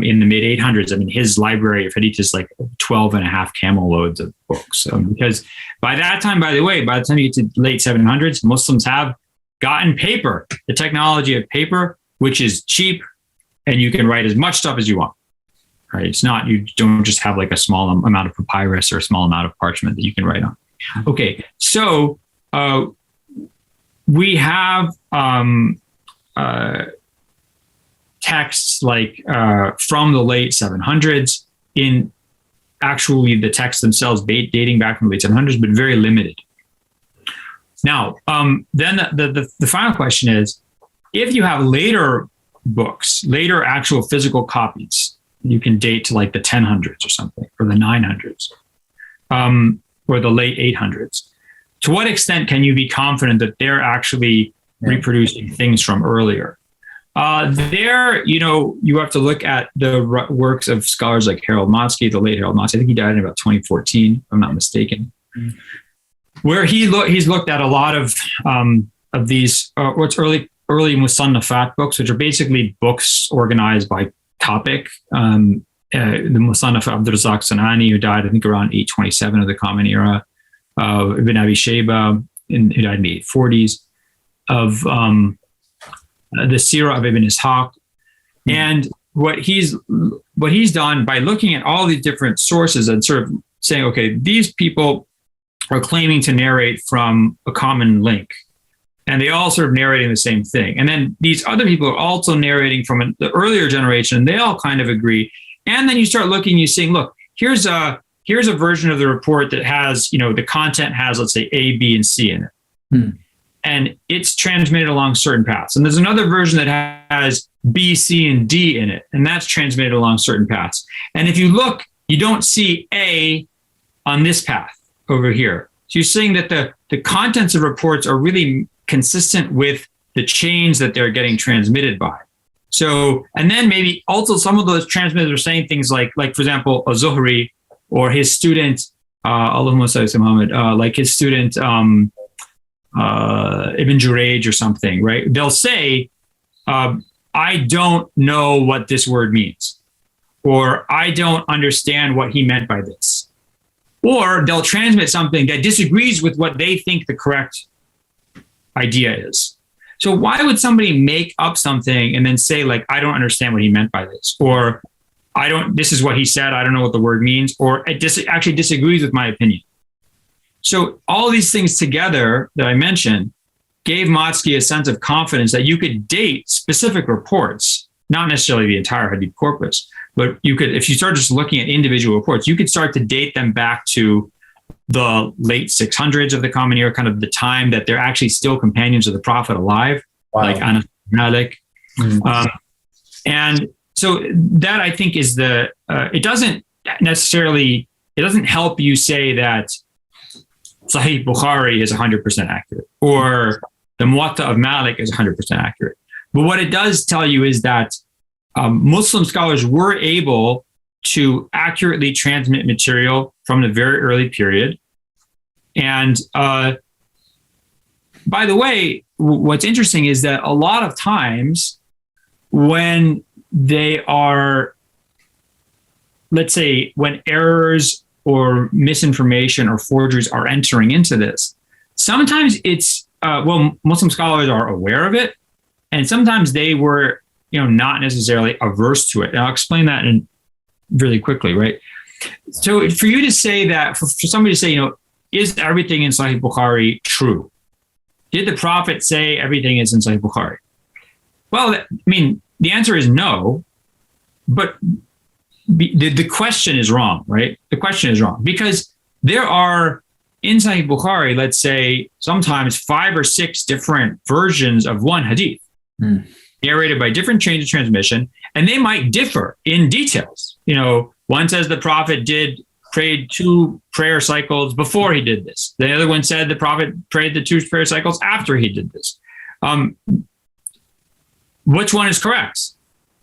in the mid 800s, his library of hadith is like 12 and a half camel loads of books. Because by that time, by the time you get to late 700s, Muslims have gotten paper, the technology of paper, which is cheap, and you can write as much stuff as you want. Right? It's not, you don't just have like a small amount of papyrus or a small amount of parchment that you can write on. Okay, so we have texts like from the late 700s, in actually the texts themselves dating back from the late 700s, but very limited. Now, then the final question is, if you have later books, later actual physical copies, you can date to like the 1000s or something, or the 900s, or the late 800s. to what extent can you be confident that they're actually reproducing things from earlier? There, you have to look at the works of scholars like Harold Motsky, the late Harold Motsky. I think he died in about 2014, if I'm not mistaken, where he's looked at a lot of these what's early Musannafat books, which are basically books organized by topic. The Musannaf Abdur Razzaq Sanani, who died, I think, around 827 of the Common Era, Ibn Abi Shayba, who died in the 840s, of the Sirah of Ibn Ishaq. And what he's done by looking at all these different sources and sort of saying, okay, these people are claiming to narrate from a common link, and they all sort of narrating the same thing. And then these other people are also narrating from the earlier generation, and they all kind of agree. And then you start looking, you see, look, here's a version of the report that has, the content has, let's say, A, B, and C in it. And it's transmitted along certain paths. And there's another version that has B, C, and D in it, and that's transmitted along certain paths. And if you look, you don't see A on this path over here. So you're seeing that the contents of reports are really consistent with the chains that they're getting transmitted by. So, and then maybe also some of those transmitters are saying things like for example, a Zuhri or his student, Allahumma salli Muhammad, like his student, Ibn Jurayj or something, right? They'll say, I don't know what this word means, or I don't understand what he meant by this. Or they'll transmit something that disagrees with what they think the correct idea is. So why would somebody make up something and then say, like, I don't understand what he meant by this, or this is what he said, I don't know what the word means, or it actually disagrees with my opinion. So all these things together that I mentioned gave Motsky a sense of confidence that you could date specific reports, not necessarily the entire Hadith corpus, but you could, if you start just looking at individual reports, you could start to date them back to the late 600s of the Common Era, kind of the time that they're actually still companions of the Prophet alive, like Anas Malik. And so that, I think, is it doesn't help you say that Sahih Bukhari is 100% accurate, or the Muwatta of Malik is 100% accurate. But what it does tell you is that Muslim scholars were able to accurately transmit material from the very early period. And by the way, what's interesting is that a lot of times when they are, let's say, when errors or misinformation or forgeries are entering into this, sometimes it's, Muslim scholars are aware of it, and sometimes they were, not necessarily averse to it. And I'll explain that in really quickly, right? So for you to say that, for somebody to say, is everything in Sahih Bukhari true? Did the Prophet say everything is in Sahih Bukhari? Well, the answer is no, but the question is wrong, right? The question is wrong because there are in Sahih Bukhari, let's say, sometimes 5 or 6 different versions of one hadith, narrated by different chains of transmission, and they might differ in details. One says the Prophet prayed 2 prayer cycles before he did this. The other one said the Prophet prayed the 2 prayer cycles after he did this. Which one is correct?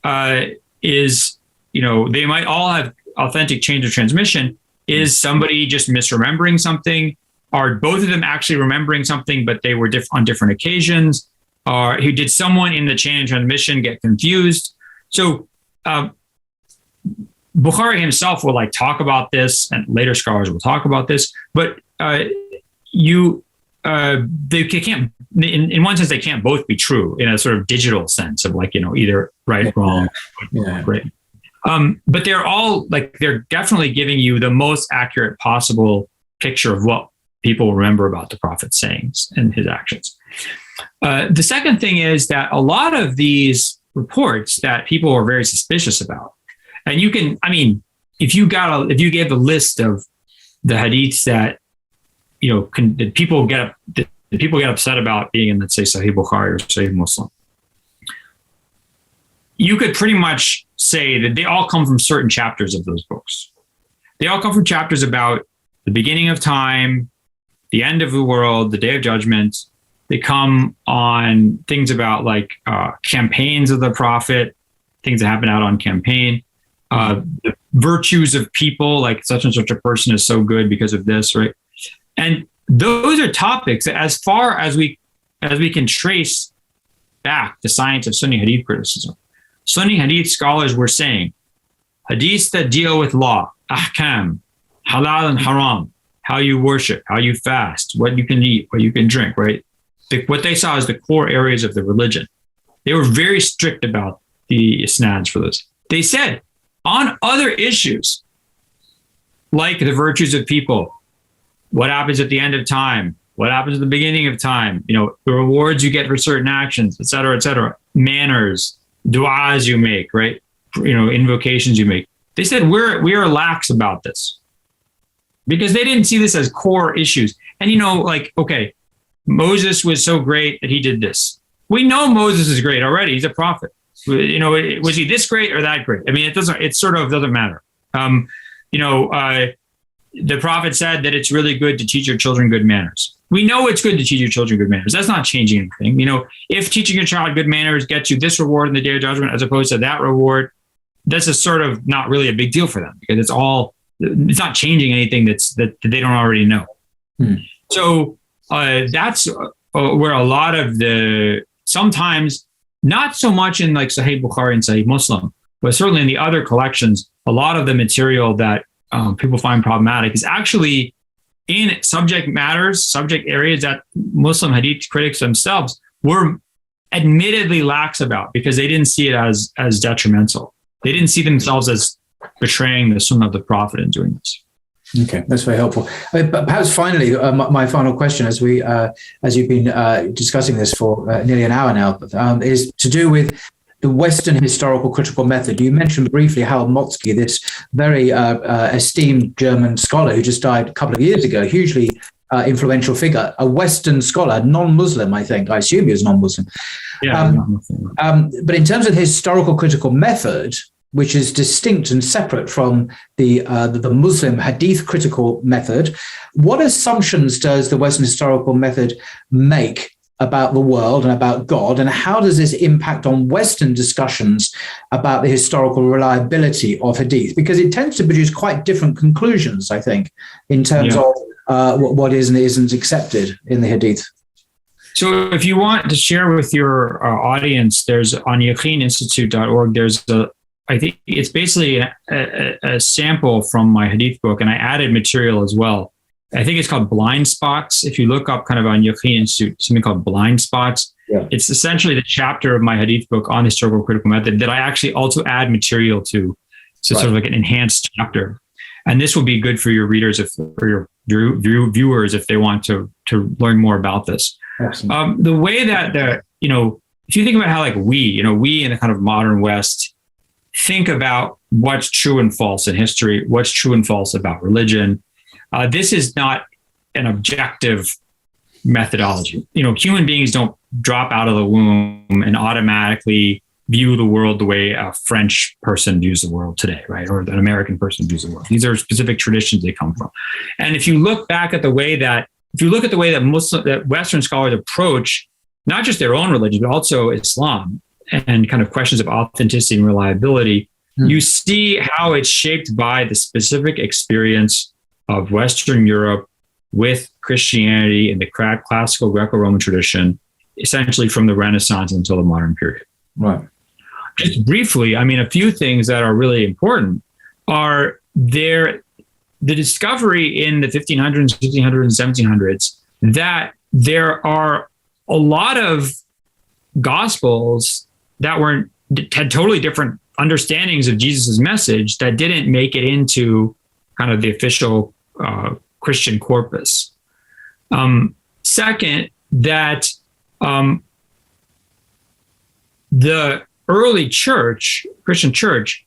They might all have authentic chains of transmission. Is somebody just misremembering something? Are both of them actually remembering something, but they were on different occasions? Or did someone in the chain of transmission get confused? So Bukhari himself will talk about this, and later scholars will talk about this. But they can't. In one sense, they can't both be true in a sort of digital sense of either right, wrong, right. But they're all they're definitely giving you the most accurate possible picture of what people remember about the Prophet's sayings and his actions. The second thing is that a lot of these reports that people are very suspicious about, and you can, if you gave a list of the hadiths that that people get upset about being in, let's say, Sahih Bukhari or Sahih Muslim, you could pretty much say that they all come from certain chapters of those books. They all come from chapters about the beginning of time, the end of the world, the day of judgment. They come on things about like campaigns of the prophet, things that happen out on campaign, the virtues of people, like such and such a person is so good because of this, right? And those are topics that, as far as we can trace back the science of Sunni Hadith criticism, Sunni Hadith scholars were saying, Hadiths that deal with law, ahkam, halal and haram, how you worship, how you fast, what you can eat, what you can drink, right? What they saw as the core areas of the religion. They were very strict about the isnads for this. They said, on other issues, like the virtues of people, what happens at the end of time, what happens at the beginning of time, the rewards you get for certain actions, et cetera, manners, du'as you make, right? Invocations you make. They said, we are lax about this because they didn't see this as core issues. And, okay, Moses was so great that he did this. We know Moses is great already. He's a prophet. Was he this great or that great? I mean, it sort of doesn't matter. The prophet said that it's really good to teach your children good manners. We know it's good to teach your children good manners. That's not changing anything. If teaching your child good manners gets you this reward in the day of judgment as opposed to that reward, that's a sort of not really a big deal for them because it's not changing anything that they don't already know. So that's where a lot of sometimes not so much in like Sahih Bukhari and Sahih Muslim, but certainly in the other collections, a lot of the material that people find problematic is actually in subject areas that Muslim Hadith critics themselves were admittedly lax about because they didn't see it as detrimental. They didn't see themselves as betraying the Sunnah of the Prophet in doing this. Okay, that's very helpful. But perhaps finally, my final question, as you've been discussing this for nearly an hour now, is to do with the Western historical critical method. You mentioned briefly Harold Motzki, this very esteemed German scholar who just died a couple of years ago, hugely influential figure, a Western scholar, non-Muslim, I think. I assume he was non-Muslim. Yeah. But in terms of the historical critical method, which is distinct and separate from the Muslim Hadith critical method, what assumptions does the Western historical method make about the world and about God, and how does this impact on Western discussions about the historical reliability of Hadith? Because it tends to produce quite different conclusions, I think, in terms of what is and isn't accepted in the Hadith. So if you want to share with your audience, there's on yaqininstitute.org, there's I think it's basically a sample from my Hadith book, and I added material as well. I think it's called Blind Spots. If you look up kind of on Yaqeen Institute, something called Blind Spots, it's essentially the chapter of my Hadith book on historical critical method that I actually also add material to. So sort of like an enhanced chapter. And this will be good for your readers, or your viewers, if they want to learn more about this. The way that, if you think about how like we in the kind of modern West think about what's true and false in history, what's true and false about religion, this is not an objective methodology. Human beings don't drop out of the womb and automatically view the world the way a French person views the world today, right? Or an American person views the world. These are specific traditions they come from. And if you look back at the way that, that Western scholars approach not just their own religion, but also Islam and kind of questions of authenticity and reliability, you see how it's shaped by the specific experience of Western Europe with Christianity and the classical Greco-Roman tradition, essentially from the Renaissance until the modern period. Right. Just briefly, a few things that are really important are the discovery in the 1500s, 1600s, and 1700s that there are a lot of gospels that had totally different understandings of Jesus' message that didn't make it into kind of the official Christian corpus. Second, that the early church, Christian church,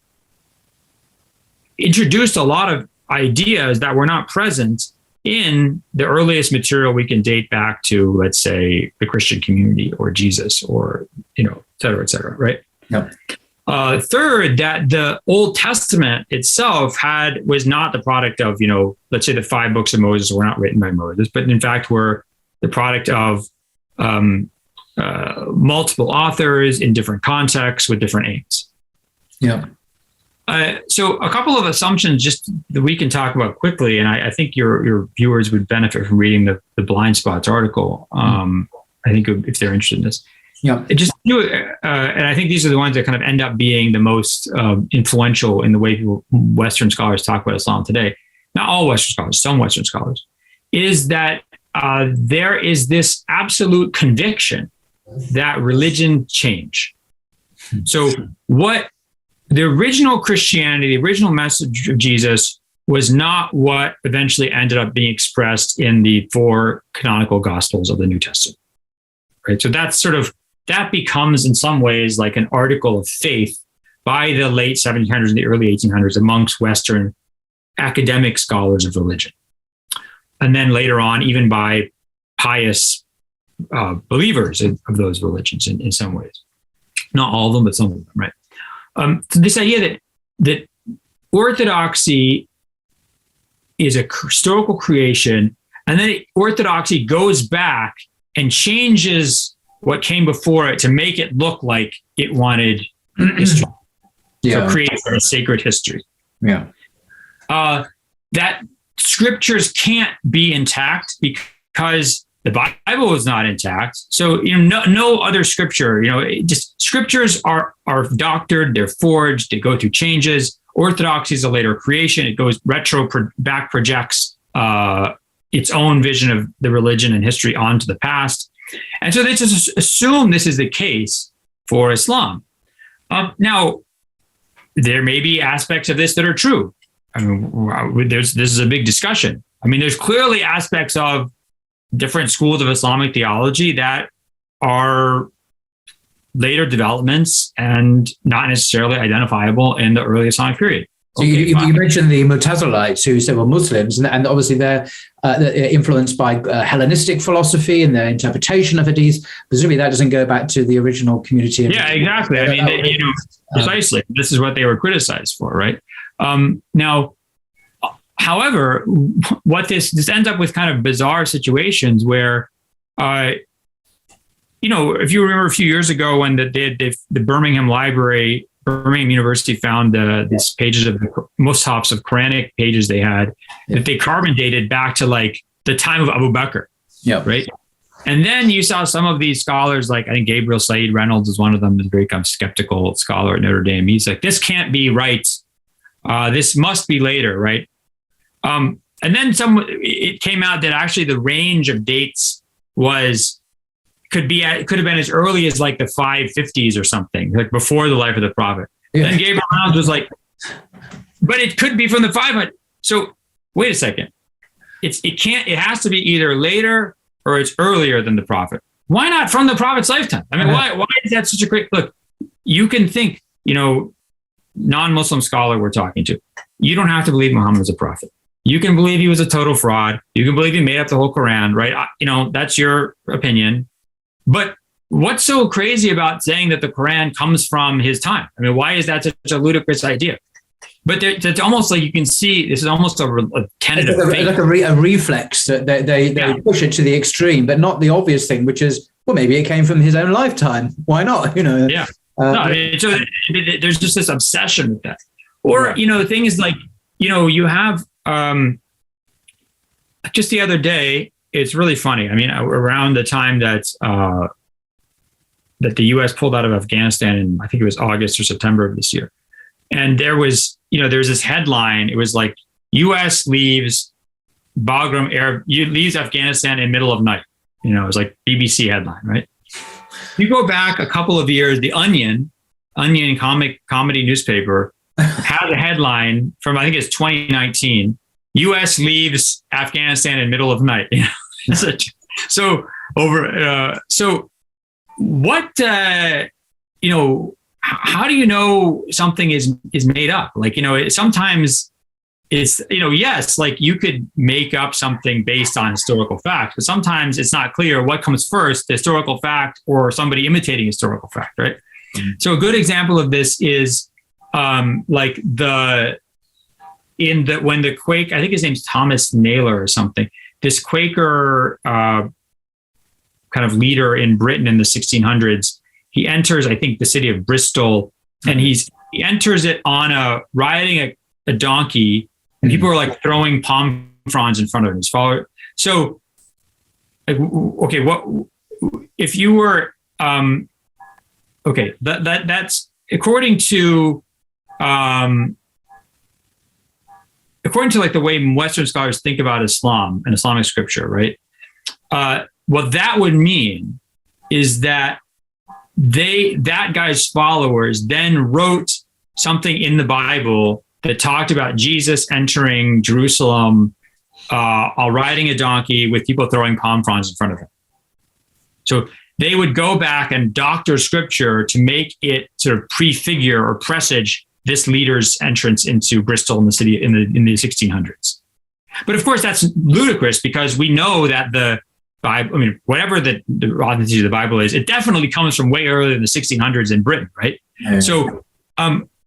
introduced a lot of ideas that were not present in the earliest material we can date back to, let's say, the Christian community or Jesus or, et cetera, right? Yep. Third, that the Old Testament itself was not the product of, let's say the 5 books of Moses were not written by Moses, but in fact were the product of multiple authors in different contexts with different aims. Yeah. So a couple of assumptions just that we can talk about quickly, and I think your viewers would benefit from reading the Blind Spots article. I think if they're interested in this. Yeah. And I think these are the ones that kind of end up being the most influential in the way Western scholars talk about Islam today. Not all Western scholars, some Western scholars, is that there is this absolute conviction that religion change. So what the original Christianity, the original message of Jesus was not what eventually ended up being expressed in the 4 canonical gospels of the New Testament. Right. So that becomes in some ways like an article of faith by the late 1700s and the early 1800s amongst Western academic scholars of religion. And then later on, even by pious believers of those religions in some ways. Not all of them, but some of them, right? So this idea that orthodoxy is a historical creation, and then orthodoxy goes back and changes what came before it to make it look like it wanted history. Yeah. So create a sacred history. Yeah. That scriptures can't be intact because the Bible is not intact. So, no other scripture, just scriptures are doctored, they're forged, they go through changes. Orthodoxy is a later creation. It goes back projects its own vision of the religion and history onto the past. And so they just assume this is the case for Islam. Now, there may be aspects of this that are true. I mean, this is a big discussion. I mean, there's clearly aspects of different schools of Islamic theology that are later developments and not necessarily identifiable in the early Islamic period. So you mentioned the Mutazilites, who said were Muslims, and obviously they're influenced by Hellenistic philosophy and their interpretation of Hadith. Presumably that doesn't go back to the original community. Yeah, exactly. I mean, precisely. This is what they were criticized for, right? Now, however, what this ends up with kind of bizarre situations where, if you remember a few years ago when the Birmingham University found these pages of the mushafs of Quranic pages they had that they carbon dated back to like the time of Abu Bakr. Yeah. Right. And then you saw some of these scholars, like I think Gabriel Said Reynolds is one of them, is a very kind of skeptical scholar at Notre Dame. He's like, this can't be right. This must be later. Right. And then it came out that actually the range of dates could have been as early as like the 550s or something, like before the life of the Prophet. Yeah. Then Gabriel Reynolds was like, but it could be from the 500. So wait a second. It has to be either later or it's earlier than the Prophet. Why not from the Prophet's lifetime? I mean, why is that such a great look? You can think, non-Muslim scholar we're talking to, you don't have to believe Muhammad was a prophet. You can believe he was a total fraud. You can believe he made up the whole Quran, right? That's your opinion. But what's so crazy about saying that the Quran comes from his time? I mean, why is that such a ludicrous idea? But it's almost like you can see this is almost a tentative thing. Like a reflex that they push it to the extreme, but not the obvious thing, which is, well, maybe it came from his own lifetime. Why not? Yeah. So there's just this obsession with that. Or, things like, you have just the other day, it's really funny. I mean, around the time that the U.S. pulled out of Afghanistan in, I think it was August or September of this year. And there was this headline. It was like, U.S. leaves leaves Afghanistan in middle of night. It was like BBC headline, right? You go back a couple of years, the Onion comedy newspaper had a headline from, I think it's 2019, U.S. leaves Afghanistan in middle of night. So what, how do you know something is made up? Like, sometimes it's, yes, like you could make up something based on historical fact, but sometimes it's not clear what comes first, the historical fact or somebody imitating historical fact, right? So a good example of this is like when the Quaker, I think his name's Thomas Naylor or something, this Quaker kind of leader in Britain in the 1600s, he enters, I think, the city of Bristol, and he enters it on riding a donkey, and people are like throwing palm fronds in front of him. So, okay, what if you were okay? That's according to like the way Western scholars think about Islam and Islamic scripture, right? What that would mean is that that guy's followers then wrote something in the Bible that talked about Jesus entering Jerusalem riding a donkey with people throwing palm fronds in front of him. So they would go back and doctor scripture to make it sort of prefigure or presage this leader's entrance into Bristol in the city in the 1600s. But of course, that's ludicrous because we know that the Bible, I mean, whatever the authenticity of the Bible is, it definitely comes from way earlier than the 1600s in Britain, right? Yeah. So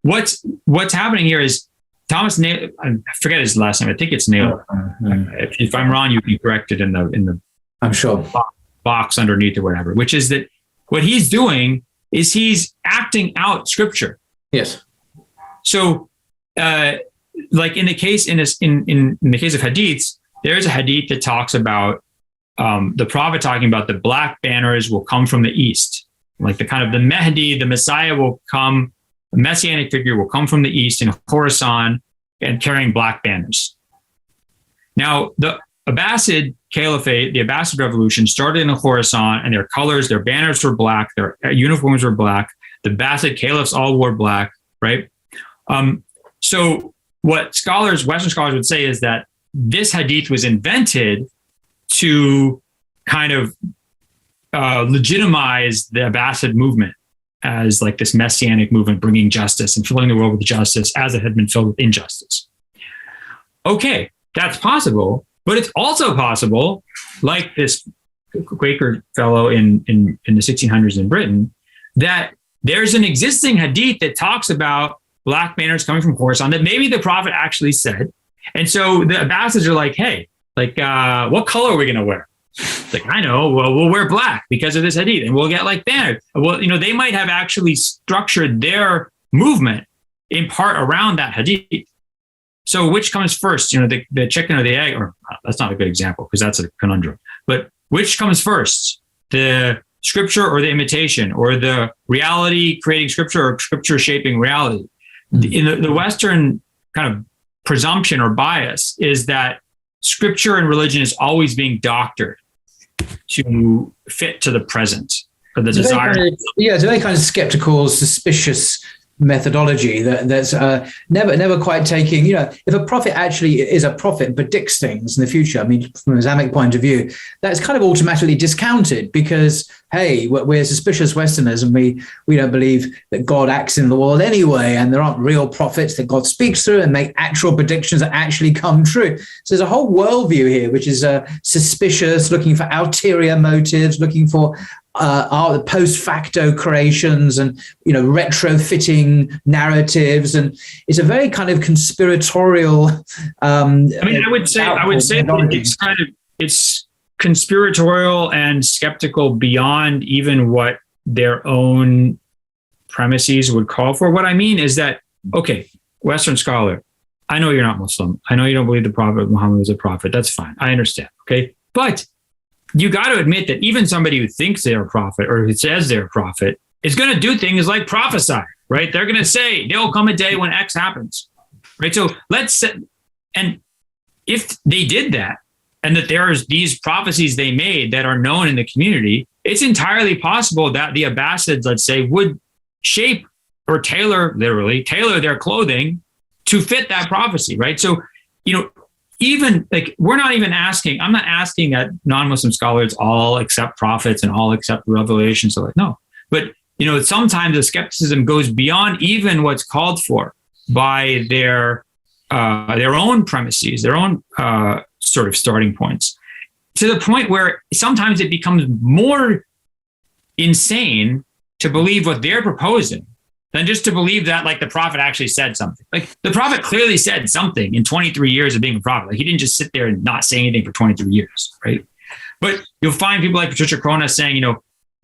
what's happening here is Thomas Naylor, I forget his last name. I think it's Naylor. If I'm wrong, you can correct it in the I'm sure box underneath or whatever. Which is that what he's doing is he's acting out scripture. Yes. So, like in the case in the case of hadiths, there's a hadith that talks about the Prophet talking about the black banners will come from the east, like the kind of the Mahdi, the Messiah will come. A messianic figure will come from the east in Khorasan and carrying black banners. Now, the Abbasid Caliphate, the Abbasid Revolution started in Khorasan, and their colors, their banners were black, their uniforms were black. The Abbasid caliphs all wore black, right? So what Western scholars would say is that this hadith was invented to kind of legitimize the Abbasid movement as like this messianic movement bringing justice and filling the world with justice as it had been filled with injustice. Okay, that's possible, but it's also possible, like this Quaker fellow in the 1600s in Britain, that there's an existing hadith that talks about black banners coming from Khorasan that maybe the Prophet actually said. And so the Abbasids are like, hey, like, what color are we going to wear? Like, I know, well, we'll wear black because of this hadith and we'll get like banners. Well, they might have actually structured their movement in part around that hadith. So which comes first, the chicken or the egg? Or that's not a good example because that's a conundrum. But which comes first, the scripture or the imitation, or the reality creating scripture or scripture shaping reality? In the Western kind of presumption or bias is that scripture and religion is always being doctored to fit to the present or the desire. It's a very kind of skeptical, suspicious methodology that's never quite taking, if a prophet actually is a prophet and predicts things in the future, I mean, from an Islamic point of view, that's kind of automatically discounted because, hey, we're suspicious Westerners and we don't believe that God acts in the world anyway, and there aren't real prophets that God speaks through and make actual predictions that actually come true. So there's a whole worldview here which is suspicious, looking for ulterior motives, looking for are the post facto creations and retrofitting narratives, and it's a very kind of conspiratorial. I would say that it's conspiratorial and skeptical beyond even what their own premises would call for. What I mean is that, okay, Western scholar, I know you're not Muslim. I know you don't believe the Prophet Muhammad was a prophet. That's fine. I understand. Okay, but you got to admit that even somebody who thinks they're a prophet or who says they're a prophet is going to do things like prophesy, right? They're going to say there'll come a day when X happens, right? So and if they did that, and that there's these prophecies they made that are known in the community, it's entirely possible that the Abbasids, let's say, would shape or tailor their clothing to fit that prophecy, right? So, even like I'm not asking that non-Muslim scholars all accept prophets and all accept revelation. So no, but sometimes the skepticism goes beyond even what's called for by their own premises, their own sort of starting points, to the point where sometimes it becomes more insane to believe what they're proposing than just to believe that like the prophet actually said something. Like the prophet clearly said something in 23 years of being a prophet. Like he didn't just sit there and not say anything for 23 years, right? But you'll find people like Patricia Corona saying,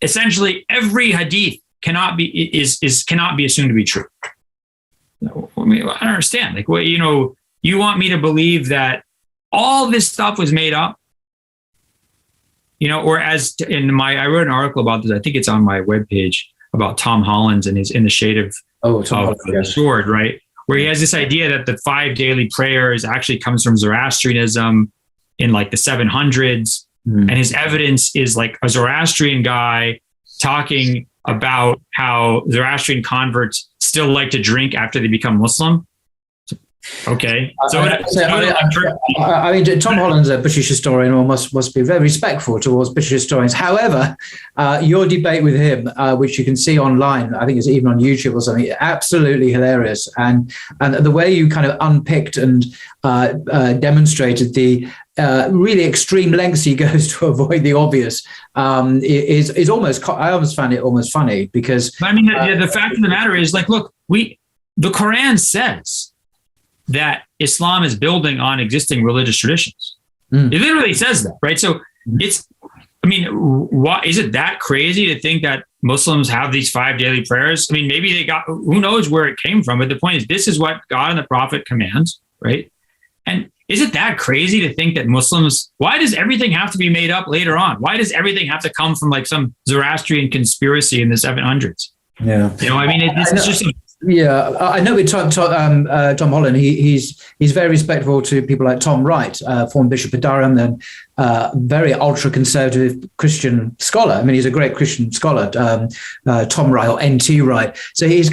essentially every hadith cannot be assumed to be true. I mean, I don't understand. Like, well, you want me to believe that all this stuff was made up, or I wrote an article about this. I think it's on my webpage about Tom Holland and his In the Shade of the Sword, right? Where he has this idea that the 5 daily prayers actually comes from Zoroastrianism in like the 700s. And his evidence is like a Zoroastrian guy talking about how Zoroastrian converts still like to drink after they become Muslim. Okay. Tom Holland's a British historian, or must be very respectful towards British historians. However, your debate with him, which you can see online, I think it's even on YouTube or something, absolutely hilarious. And the way you kind of unpicked and demonstrated the really extreme lengths he goes to avoid the obvious is almost, I almost found it almost funny because... I mean, the fact of the matter is, like, look, the Quran says that Islam is building on existing religious traditions. It literally says that, right? So why is it that crazy to think that Muslims have these 5 daily prayers? I mean, maybe they got, who knows where it came from, but the point is this is what God and the Prophet commands, right? And is it that crazy to think that Muslims, why does everything have to be made up later on? Why does everything have to come from like some Zoroastrian conspiracy in the 700s? Yeah. It's just... Yeah, I know with Tom Holland, he's very respectful to people like Tom Wright, former Bishop of Durham, and very ultra-conservative Christian scholar. I mean, he's a great Christian scholar, Tom Wright or N.T. Wright. So he's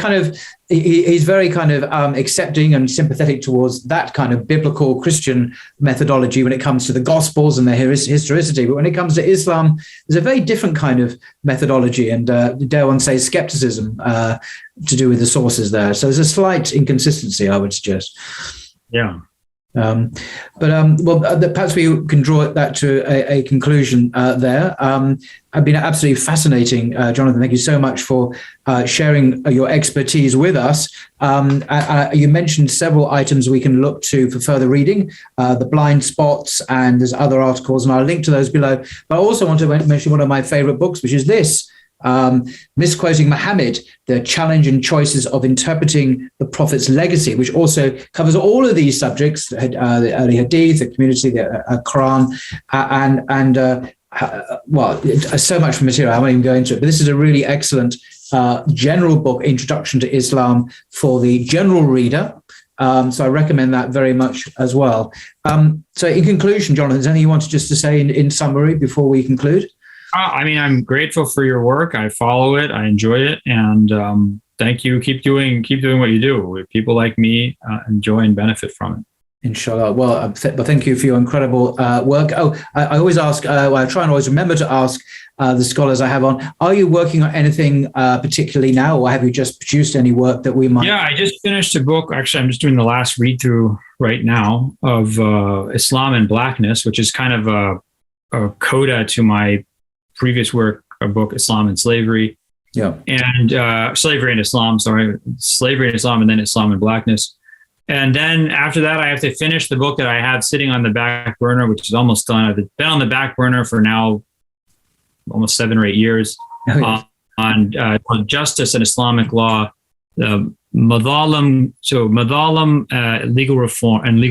he's very kind of accepting and sympathetic towards that kind of biblical Christian methodology when it comes to the Gospels and their historicity. But when it comes to Islam, there's a very different kind of methodology and, dare one say, skepticism to do with the sources there. So there's a slight inconsistency, I would suggest. Yeah. Perhaps we can draw that to a conclusion there. I've been absolutely fascinating, Jonathan. Thank you so much for sharing your expertise with us. You mentioned several items we can look to for further reading, the blind spots, and there's other articles, and I'll link to those below. But I also want to mention one of my favorite books, which is this, Misquoting Muhammad, the challenge and choices of interpreting the Prophet's legacy, which also covers all of these subjects, the early Hadith, the community, the Quran, so much material. I won't even go into it, but this is a really excellent general book, Introduction to Islam, for the general reader. So I recommend that very much as well. So in conclusion, Jonathan, is there anything you wanted just to say in summary before we conclude? I'm grateful for your work. I follow it. I enjoy it. And thank you. Keep doing what you do. People like me enjoy and benefit from it. Inshallah. Well, thank you for your incredible work. I always ask, I try and always remember to ask the scholars I have on, are you working on anything particularly now, or have you just produced any work that we might? Yeah, I just finished a book. Actually, I'm just doing the last read through right now of Islam and Blackness, which is kind of a coda to my previous work, a book, Islam and Slavery. Yeah. And Slavery and Islam, Slavery and Islam, and then Islam and Blackness. And then after that, I have to finish the book that I have sitting on the back burner, which is almost done. I've been on the back burner for now almost 7 or 8 years on justice and Islamic law, Madhalim, legal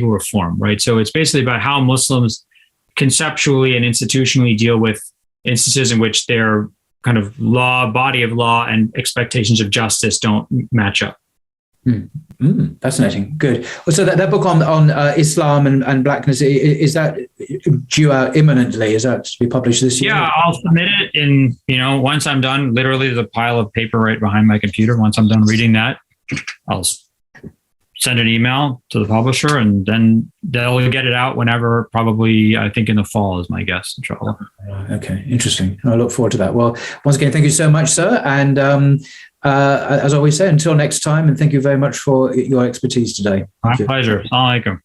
reform, right? So it's basically about how Muslims conceptually and institutionally deal with instances in which their kind of body of law and expectations of justice don't match up. Fascinating. Good. Well, so that book on Islam and Blackness, is that due out imminently? Is that to be published this year? Yeah, I'll submit it in, once I'm done, literally there's a pile of paper right behind my computer. Once I'm done reading that, I'll send an email to the publisher, and then they'll get it out whenever, probably, I think in the fall is my guess, inshallah. Okay, interesting. I look forward to that. Well, once again, thank you so much, sir. And as I always say, until next time, and thank you very much for your expertise today. My pleasure. Assalamu alaikum.